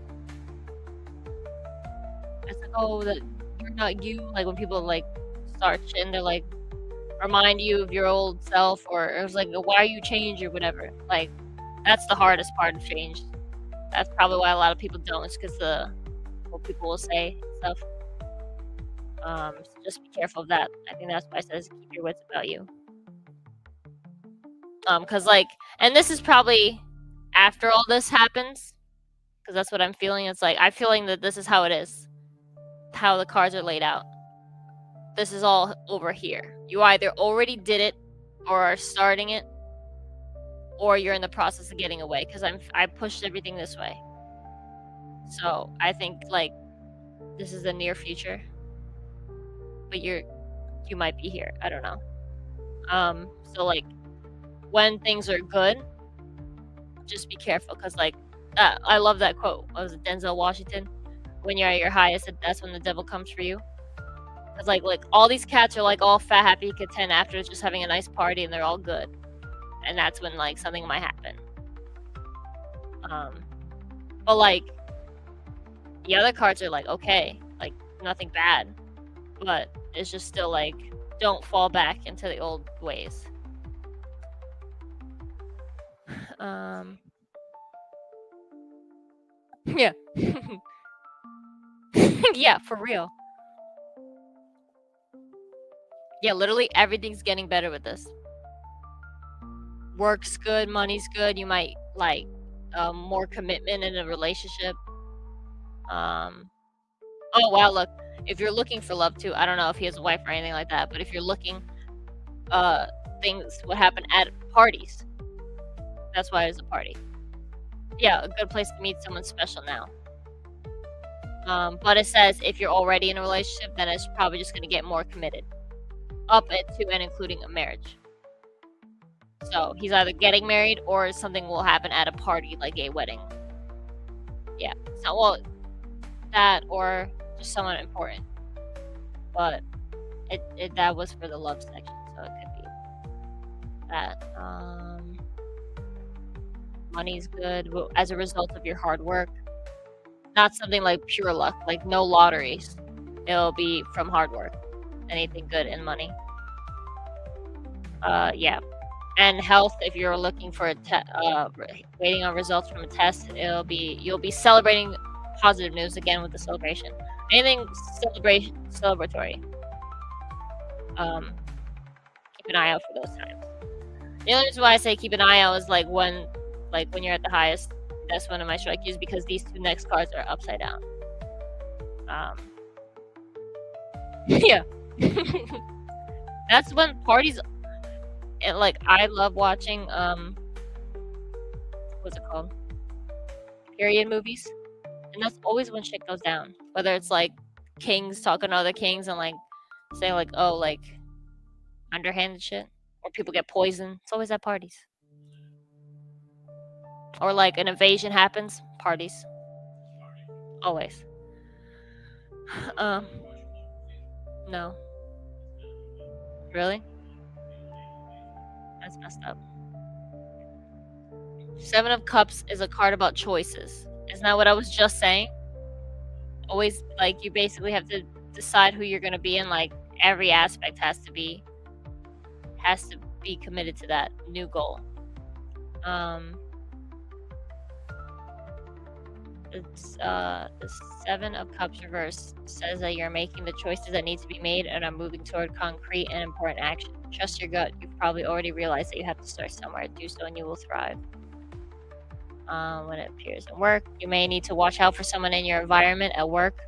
it's like, oh, that you're not you. Like when people like start shit and they're like remind you of your old self, or it was like, why are you changed or whatever. Like that's the hardest part of change. That's probably why a lot of people don't. It's because what people will say and stuff. So just be careful of that. I think that's why it says keep your wits about you. Cause like, and this is probably after all this happens, because that's what I'm feeling. It's like I'm feeling that this is how it is, how the cards are laid out. This is all over here. You either already did it, or are starting it, or you're in the process of getting away. Because I pushed everything this way. So I think like this is the near future. But you might be here. I don't know. So like when things are good, just be careful, because like I love that quote. What was it, Denzel Washington? When you're at your highest, that's when the devil comes for you. Because like all these cats are like all fat, happy, content after just having a nice party, and they're all good, and that's when like something might happen. But like the other cards are like, okay, like nothing bad, but it's just still like, don't fall back into the old ways. Yeah. Yeah, for real. Yeah, literally everything's getting better with this. Work's good, money's good. You might like more commitment in a relationship. Oh, wow, look. If you're looking for love too, I don't know if he has a wife or anything like that, but if you're looking, things would happen at parties. That's why it's a party. Yeah, a good place to meet someone special now. But it says if you're already in a relationship, then it's probably just gonna get more committed. Up to and including a marriage. So he's either getting married or something will happen at a party, like a wedding. Yeah. So, well, that or just someone important. But that was for the love section, so it could be that. Money's good as a result of your hard work. Not something like pure luck, like no lotteries. It'll be from hard work. Anything good in money. Yeah. And health, if you're looking for waiting on results from a test, you'll be celebrating positive news again with the celebration. Anything celebratory. Keep an eye out for those times. The only reason why I say keep an eye out is like when you're at the highest. That's one of my strike is because these two next cards are upside down. Yeah. That's when parties. Like I love watching what's it called? Period movies, and that's always when shit goes down. Whether it's like kings talking to other kings and like saying like oh like underhanded shit, or people get poisoned. It's always at parties. Or like an invasion happens, parties. Always. No. Really? That's messed up. Seven of Cups is a card about choices. Isn't that what I was just saying? Always, like, you basically have to decide who you're going to be in. Like, every aspect has to be committed to that new goal. It's the Seven of Cups reverse says that you're making the choices that need to be made and are moving toward concrete and important action. Trust your gut. You've probably already realized that you have to start somewhere. Do so and you will thrive. When it appears in work, you may need to watch out for someone in your environment at work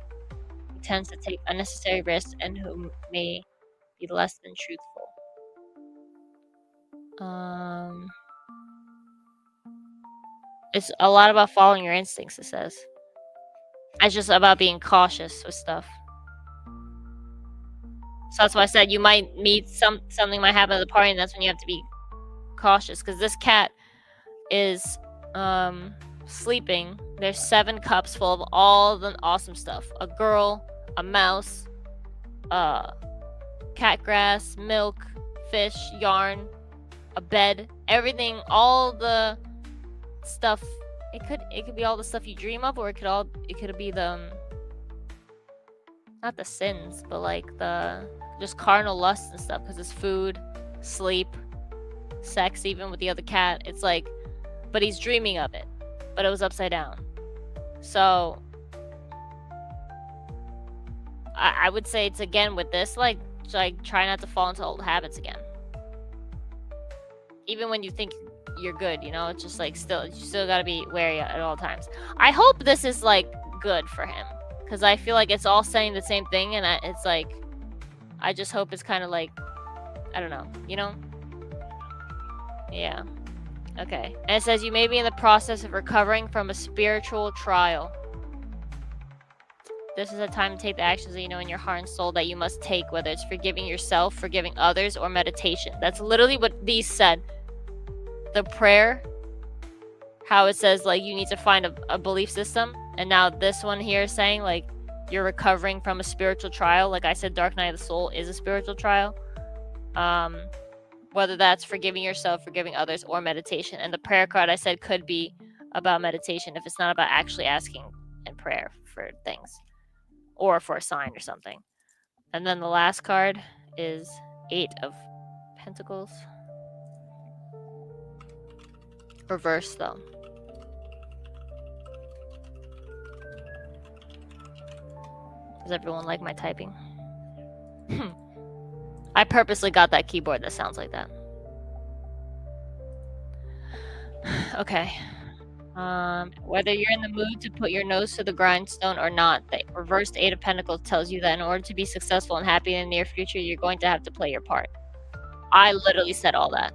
who tends to take unnecessary risks and who may be less than truthful. It's a lot about following your instincts, it says. It's just about being cautious with stuff. So that's why I said you might meet something might happen at the party, and that's when you have to be cautious. Because this cat is sleeping. There's 7 cups full of all the awesome stuff. A girl, a mouse, cat grass, milk, fish, yarn, a bed, everything, all the stuff. It could be all the stuff you dream of, or it could be the not the sins, but like the just carnal lusts and stuff, because it's food, sleep, sex, even with the other cat. It's like, but he's dreaming of it, but it was upside down. So I would say it's again with this, like try not to fall into old habits again. Even when you think you're good, you know, it's just like you still gotta be wary at all times. I hope this is like good for him, because I feel like it's all saying the same thing, and it's like I just hope it's kind of like, I don't know, you know? Yeah. Okay. And it says you may be in the process of recovering from a spiritual trial. This is a time to take the actions that you know in your heart and soul that you must take, whether it's forgiving yourself, forgiving others, or meditation. That's literally what these said. The prayer, how it says like you need to find a belief system, and now this one here is saying like you're recovering from a spiritual trial. Like I said, Dark Night of the Soul is a spiritual trial. Whether that's forgiving yourself, forgiving others, or meditation. And the prayer card I said could be about meditation if it's not about actually asking in prayer for things or for a sign or something. And then the last card is 8 of Pentacles. Reverse though. Does everyone like my typing? I purposely got that keyboard that sounds like that. Okay. Whether you're in the mood to put your nose to the grindstone or not, the reversed Eight of Pentacles tells you that in order to be successful and happy in the near future, you're going to have to play your part. I literally said all that.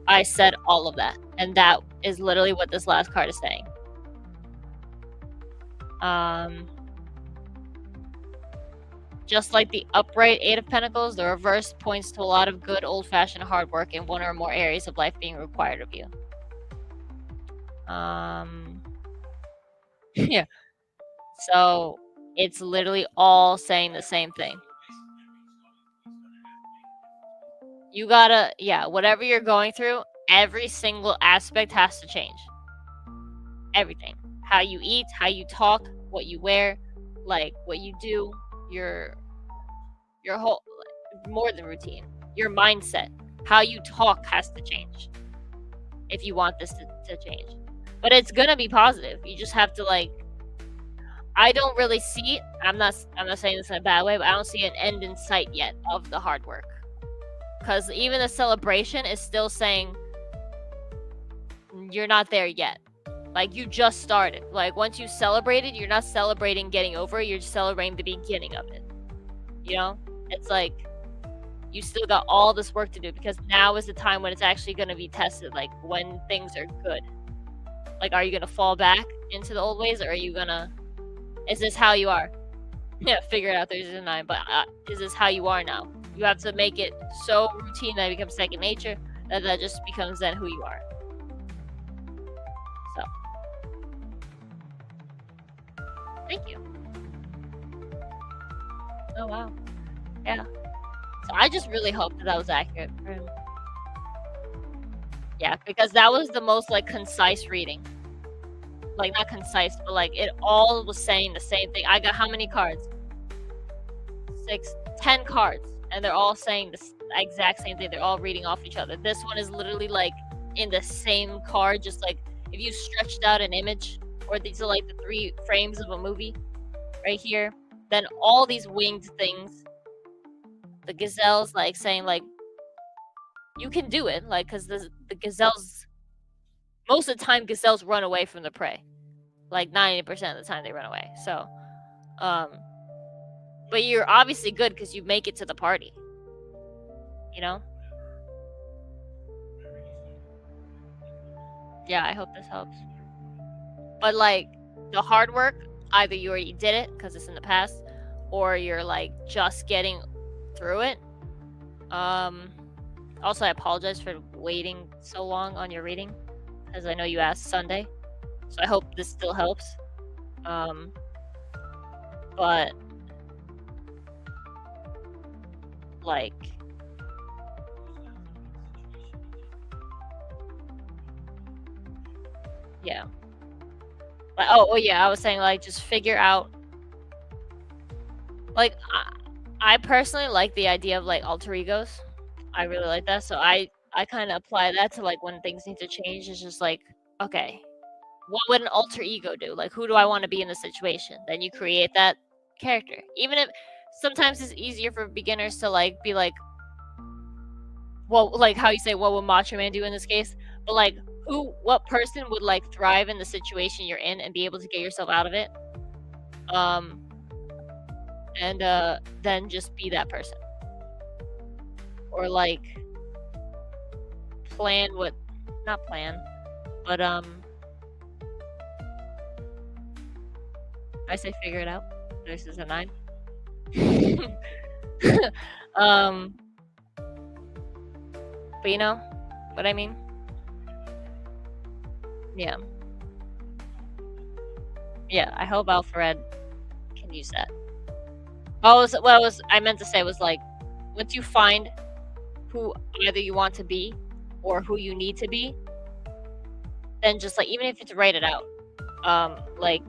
I said all of that. And that is literally what this last card is saying. Just like the upright Eight of Pentacles, the reverse points to a lot of good old-fashioned hard work in one or more areas of life being required of you. Yeah. So it's literally all saying the same thing. You gotta, whatever you're going through, every single aspect has to change. Everything. How you eat, how you talk, what you wear, like what you do, your whole, more than routine, your mindset, how you talk has to change if you want this to change. But it's gonna be positive. You just have to, like, I don't really see, I'm not saying this in a bad way, but I don't see an end in sight yet of the hard work. Because even the celebration is still saying you're not there yet. Like, you just started. Like, once you celebrated, you're not celebrating getting over it, you're just celebrating the beginning of it. You know? It's like, you still got all this work to do, because now is the time when it's actually going to be tested, like, when things are good. Like, are you going to fall back into the old ways, or are you going to... Is this how you are? Yeah, figure it out, there's a 9, but is this how you are now? You have to make it so routine that it becomes second nature, that just becomes then who you are. So. Thank you. Oh, wow. Yeah. So I just really hope that was accurate for him. Yeah, because that was the most, like, concise reading. Like, not concise, but, like, it all was saying the same thing. I got how many cards? 10 cards. And they're all saying the exact same thing. They're all reading off each other. This one is literally, like, in the same card. Just, like, if you stretched out an image, or these are, like, the 3 frames of a movie right here. Then all these winged things. The gazelles, like, saying, like, you can do it. Like, because the gazelles... Most of the time, gazelles run away from the prey. Like, 90% of the time, they run away. So, but you're obviously good because you make it to the party. You know? Yeah, I hope this helps. But, like, the hard work, either you already did it because it's in the past, or you're, like, just getting through it. Also, I apologize for waiting so long on your reading, as I know you asked Sunday, so I hope this still helps. But, like, yeah. Like, oh yeah, I was saying, like, just figure out, like, I personally like the idea of, like, alter egos. I really like that, so I kind of apply that to, like, when things need to change. It's just like, okay, what would an alter ego do? Like, who do I want to be in this situation? Then you create that character. Even if sometimes it's easier for beginners to, like, be like, well, like how you say, what would Macho Man do in this case? But, like, what person would, like, thrive in the situation you're in and be able to get yourself out of it? And then just be that person. Or, like, not plan, but I say figure it out. This is a 9. But you know what I mean? Yeah. Yeah, I hope Alphared can use that. What I meant to say was, like, once you find who either you want to be or who you need to be, then just, like, even if it's write it out, like,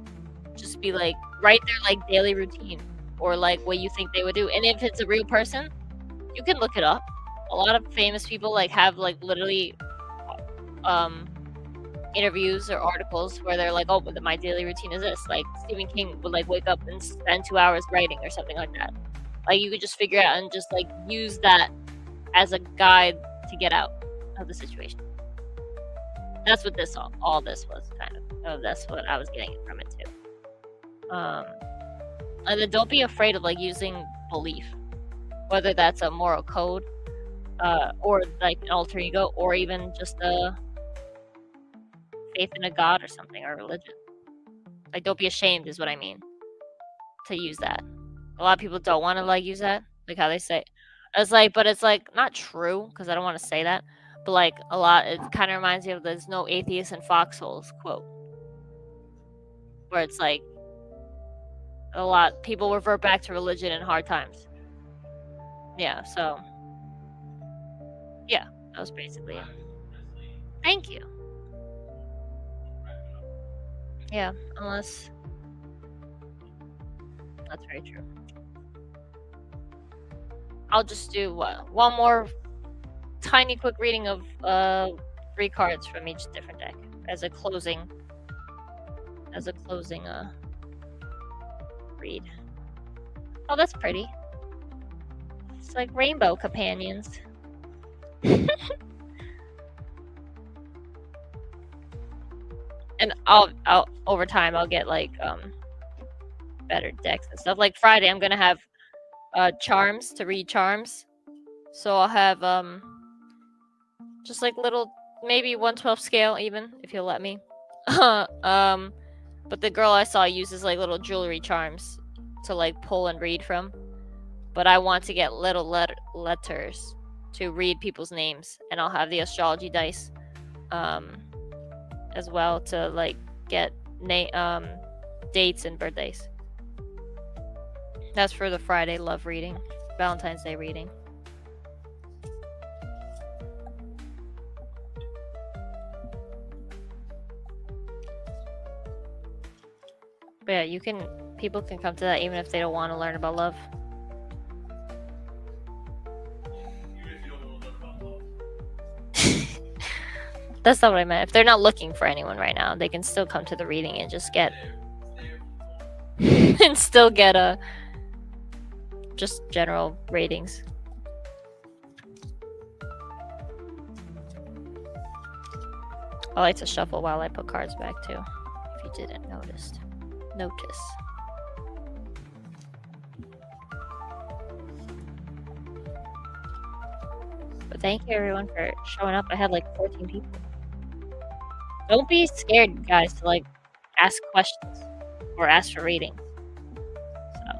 just be like, write their, like, daily routine, or, like, what you think they would do. And if it's a real person, you can look it up. A lot of famous people, like, have, like, literally interviews or articles where they're like, oh, but my daily routine is this. Like, Stephen King would, like, wake up and spend 2 hours writing or something like that. Like, you could just figure out and just, like, use that as a guide to get out of the situation. That's what all this was kind of. Oh, that's what I was getting from it too. And then don't be afraid of like using belief, whether that's a moral code, or like an alter ego, or even just a faith in a god or something, or religion. Like, don't be ashamed, is what I mean, to use that. A lot of people don't want to like use that, like how they say. It's like, but it's like not true because I don't want to say that. But like a lot, it kind of reminds me of "There's no atheists in foxholes" quote, where it's like a lot people revert back to religion in hard times. Yeah, so yeah, that was basically it. Thank you. Yeah, unless that's very true. I'll just do one more tiny quick reading of 3 cards from each different deck as a closing read. Oh, that's pretty. It's like rainbow companions. And I'll over time I'll get like better decks and stuff. Like Friday I'm gonna have charms to read charms. So I'll have just like little, maybe 1/12 scale even, if you'll let me. But the girl I saw uses like little jewelry charms to like pull and read from. But I want to get little letters to read people's names, and I'll have the astrology dice as well to like get dates and birthdays. That's for the Friday love reading, Valentine's Day reading. But yeah, people can come to that even if they don't want to learn about love. That's not what I meant. If they're not looking for anyone right now, they can still come to the reading and just get and still get just general ratings. I like to shuffle while I put cards back too, if you didn't notice. But thank you everyone for showing up. I had like 14 people. Don't be scared, guys, to like ask questions or ask for readings. So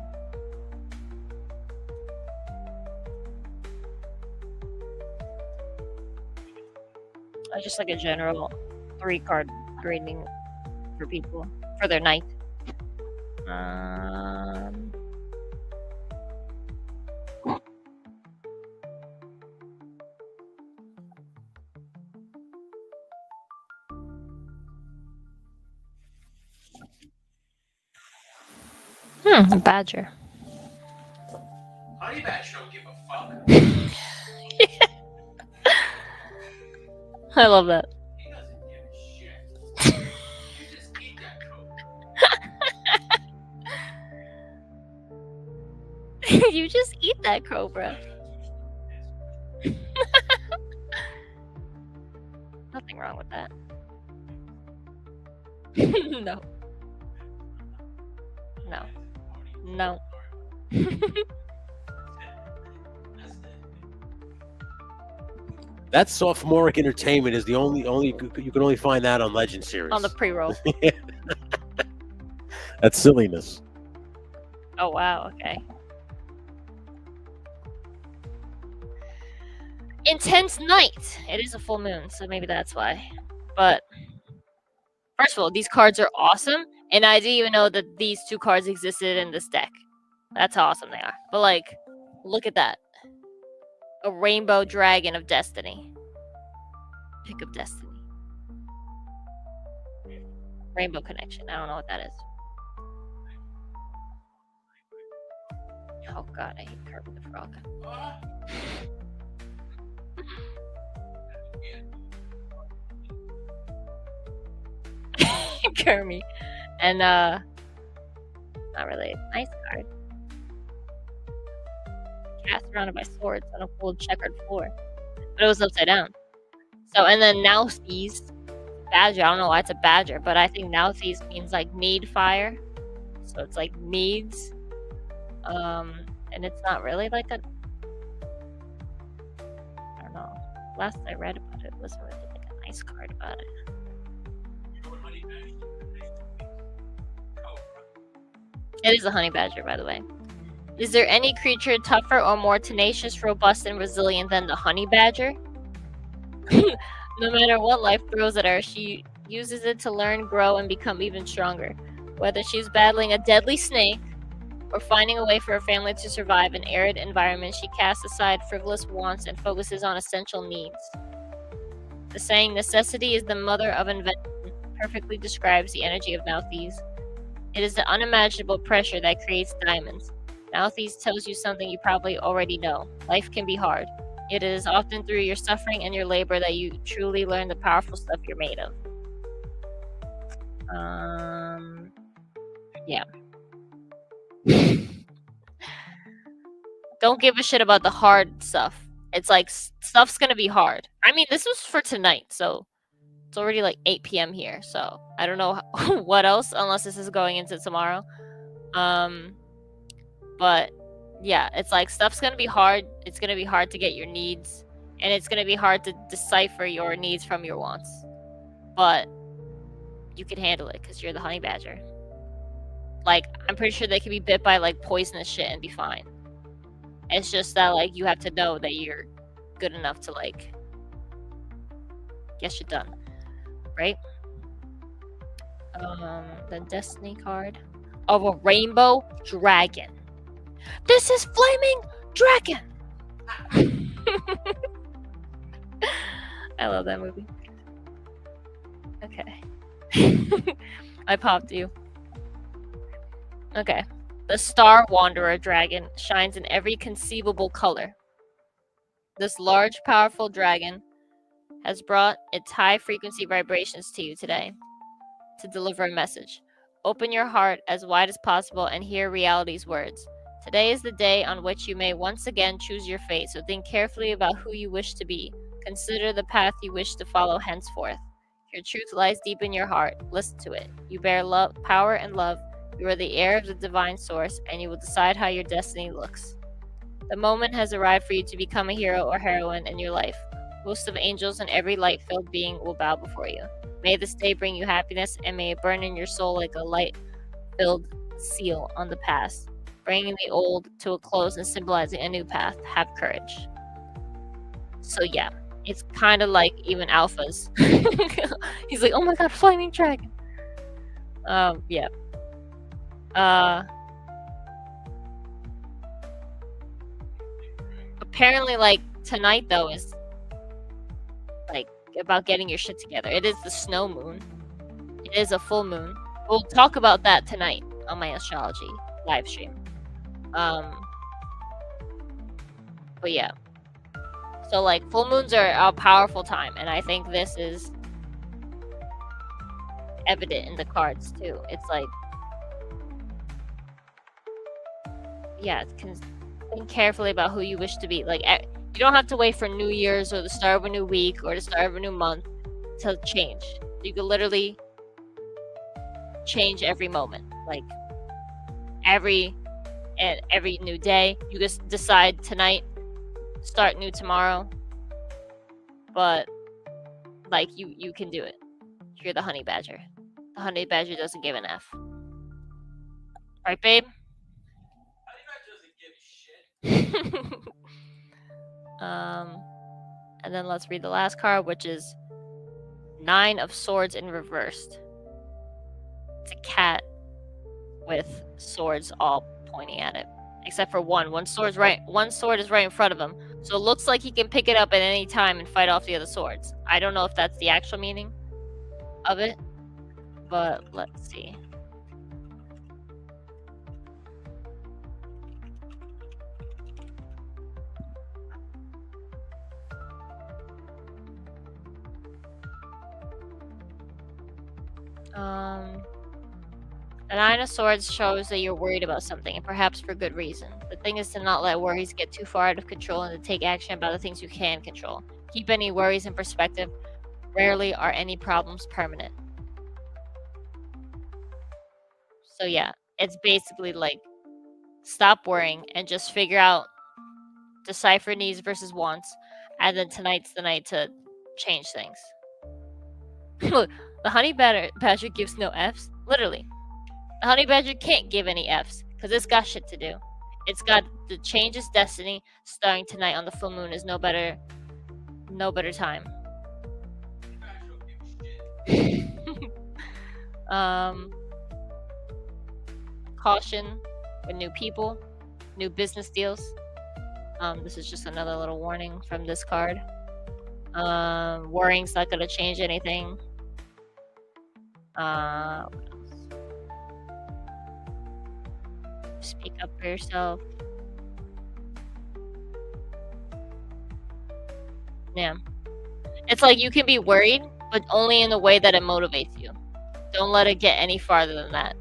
I just like a general 3-card reading for people for their night. A badger. Honey Badger don't give a fuck. I love that. He doesn't give a shit. You just eat that cobra. You just eat that cobra. Nothing wrong with that. No. No. No. That sophomoric entertainment is the only you can only find that on Legend series. On the pre-roll. That's silliness. Oh wow, okay. Intense night. It is a full moon, so maybe that's why. But first of all, these cards are awesome, and I didn't even know that these 2 cards existed in this deck. That's how awesome they are. But like, look at that. A rainbow dragon of destiny. Pick of destiny. Rainbow connection. I don't know what that is. Oh god, I hate Kirby the Frog. Kermit. And not really a nice card. Cast surrounded by swords on a cold checkered floor. But it was upside down. So, and then now sees badger. I don't know why it's a badger, but I think Nauthiz means like need fire. So it's like needs. And it's not really like a, I don't know. Last I read about it wasn't really like a nice card about it. It is a honey badger, by the way. Is there any creature tougher or more tenacious, robust, and resilient than the honey badger? No matter what life throws at her, she uses it to learn, grow, and become even stronger. Whether she's battling a deadly snake or finding a way for her family to survive an arid environment, she casts aside frivolous wants and focuses on essential needs. The saying, necessity is the mother of invention, perfectly describes the energy of Nauthiz. It is the unimaginable pressure that creates diamonds. Nauthiz tells you something you probably already know. Life can be hard. It is often through your suffering and your labor that you truly learn the powerful stuff you're made of. Yeah. Don't give a shit about the hard stuff. It's like, stuff's gonna be hard. I mean, this was for tonight, so it's already like 8 p.m. here, so I don't know what else, unless this is going into tomorrow. But yeah, it's like stuff's gonna be hard. It's gonna be hard to get your needs, and it's gonna be hard to decipher your needs from your wants. But you can handle it because you're the honey badger. Like, I'm pretty sure they can be bit by like poisonous shit and be fine. It's just that like you have to know that you're good enough to like get shit done, right? The destiny card of a rainbow dragon. This is flaming dragon. I love that movie. Okay. I popped you. Okay. The Star Wanderer dragon shines in every conceivable color. This large, powerful dragon has brought its high-frequency vibrations to you today to deliver a message. Open your heart as wide as possible and hear reality's words. Today is the day on which you may once again choose your fate, so think carefully about who you wish to be. Consider the path you wish to follow henceforth. Your truth lies deep in your heart. Listen to it. You bear love, power, and love. You are the heir of the divine source, and you will decide how your destiny looks. The moment has arrived for you to become a hero or heroine in your life. Hosts of angels and every light-filled being will bow before you. May this day bring you happiness, and may it burn in your soul like a light-filled seal on the past, bringing the old to a close and symbolizing a new path. Have courage. So yeah, it's kind of like even Alpha's. He's like, oh my god, flaming dragon. Yeah. Apparently, like, tonight though is like about getting your shit together. It is the snow moon. It is a full moon. We'll talk about that tonight on my astrology live stream. But yeah. So like full moons are a powerful time, and I think this is evident in the cards too. It's like, yeah, think carefully about who you wish to be. Like, you don't have to wait for New Year's or the start of a new week or the start of a new month to change. You can literally change every moment. Like every new day, you just decide tonight, start new tomorrow. But like you can do it. You're the honey badger. The honey badger doesn't give an F. Right, babe? And then let's read the last card, which is 9 of Swords in reversed. It's a cat with swords all pointing at it, except for one. One sword is right in front of him, so it looks like he can pick it up at any time and fight off the other swords. I don't know if that's the actual meaning of it, but let's see. The 9 of Swords shows that you're worried about something, and perhaps for good reason. The thing is to not let worries get too far out of control and to take action about the things you can control. Keep any worries in perspective rarely are any problems permanent. So yeah, it's basically like stop worrying and just figure out, decipher needs versus wants, and then tonight's the night to change things. Look, the honey badger gives no Fs. Literally, the honey badger can't give any Fs because it's got shit to do. It's got to change its destiny. Starting tonight on the full moon is no better time. Caution with new people, new business deals. This is just another little warning from this card. Worrying's not gonna change anything. What else? Speak up for yourself. Yeah. It's like you can be worried, but only in the way that it motivates you. Don't let it get any farther than that.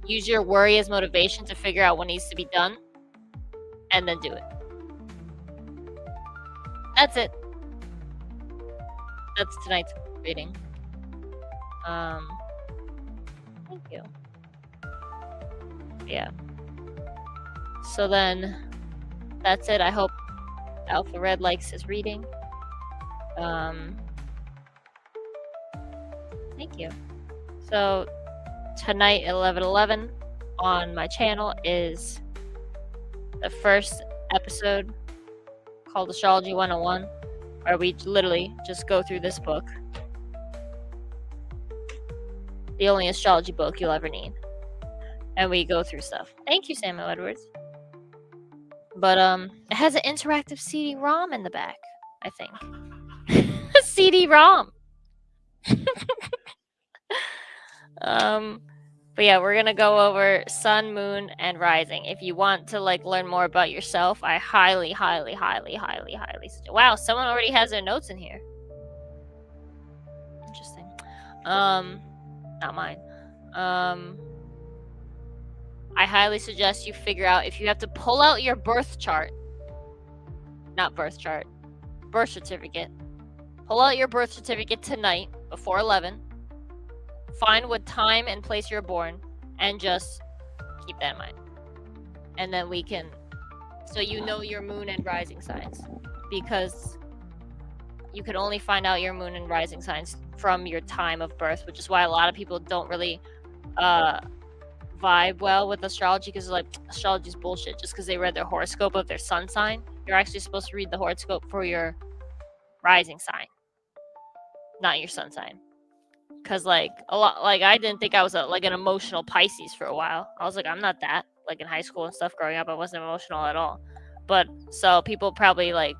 Use your worry as motivation to figure out what needs to be done, and then do it. That's it. That's tonight's reading. Thank you. Yeah. So then, that's it. I hope Alphared likes his reading. Thank you. So tonight, 11/11, on my channel is the first episode called Astrology 101, where we literally just go through this book. The only astrology book you'll ever need. And we go through stuff. Thank you, Samuel Edwards. But it has an interactive CD-ROM in the back, I think. CD-ROM. But yeah, we're gonna go over sun, moon, and rising. If you want to like learn more about yourself, I highly suggest. Wow, someone already has their notes in here. Interesting. Not mine. I highly suggest you figure out if you have to pull out your birth chart. Not birth chart. Birth certificate. Pull out your birth certificate tonight before 11. Find what time and place you're born, and just keep that in mind. And then we can, so you know your moon and rising signs, because you can only find out your moon and rising signs from your time of birth, which is why a lot of people don't really vibe well with astrology, because like astrology's bullshit just because they read their horoscope of their sun sign. You're actually supposed to read the horoscope for your rising sign, not your sun sign. Because like a lot, like I didn't think I was like an emotional Pisces for a while. I was like, I'm not that. Like in high school and stuff growing up, I wasn't emotional at all. But so people probably like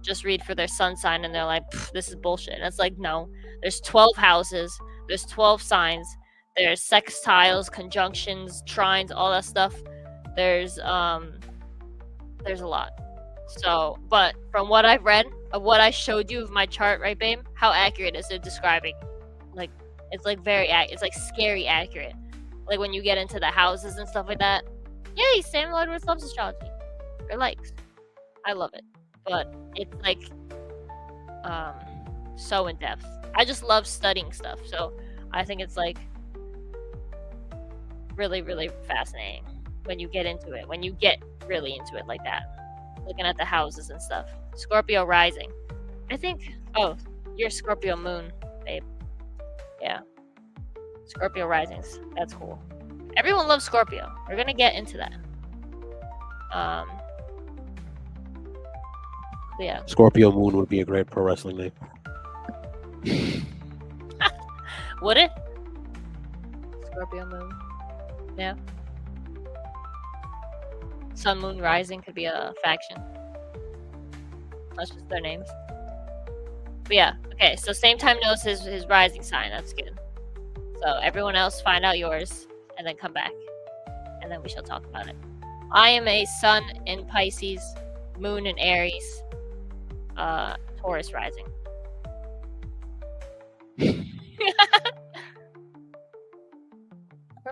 just read for their sun sign and they're like, this is bullshit. And it's like, no, there's 12 houses, there's 12 signs, there's sextiles, conjunctions, trines, all that stuff. There's a lot. So, but from what I've read of what I showed you of my chart, right, babe? How accurate is it describing? Like, it's like it's like scary accurate. Like when you get into the houses and stuff like that. Yay, Samuel Edwards loves astrology. Or likes. I love it. But it's like so in depth. I just love studying stuff. So I think it's like really fascinating when you get into it. When you get really into it like that. Looking at the houses and stuff. Scorpio rising. I think, oh, you're Scorpio moon, babe. Yeah. Scorpio risings. That's cool. Everyone loves Scorpio. We're gonna get into that. Yeah. Scorpio moon would be a great pro wrestling name. Would it? Scorpio moon. Yeah. Sun moon rising could be a faction. That's just their names. But yeah, okay, so same time knows his rising sign. That's good. So everyone else find out yours and then come back. And then we shall talk about it. I am a sun in Pisces, moon in Aries, Taurus rising. Where'd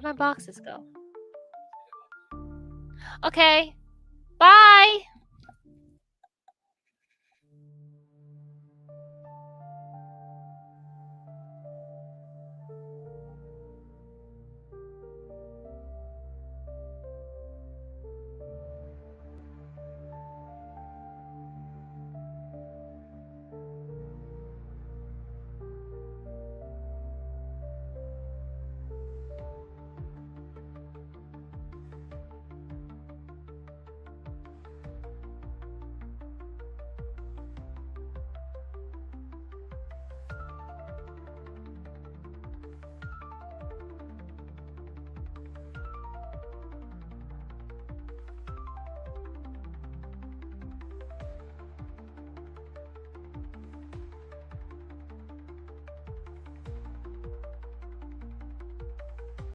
my boxes go? Okay. Bye!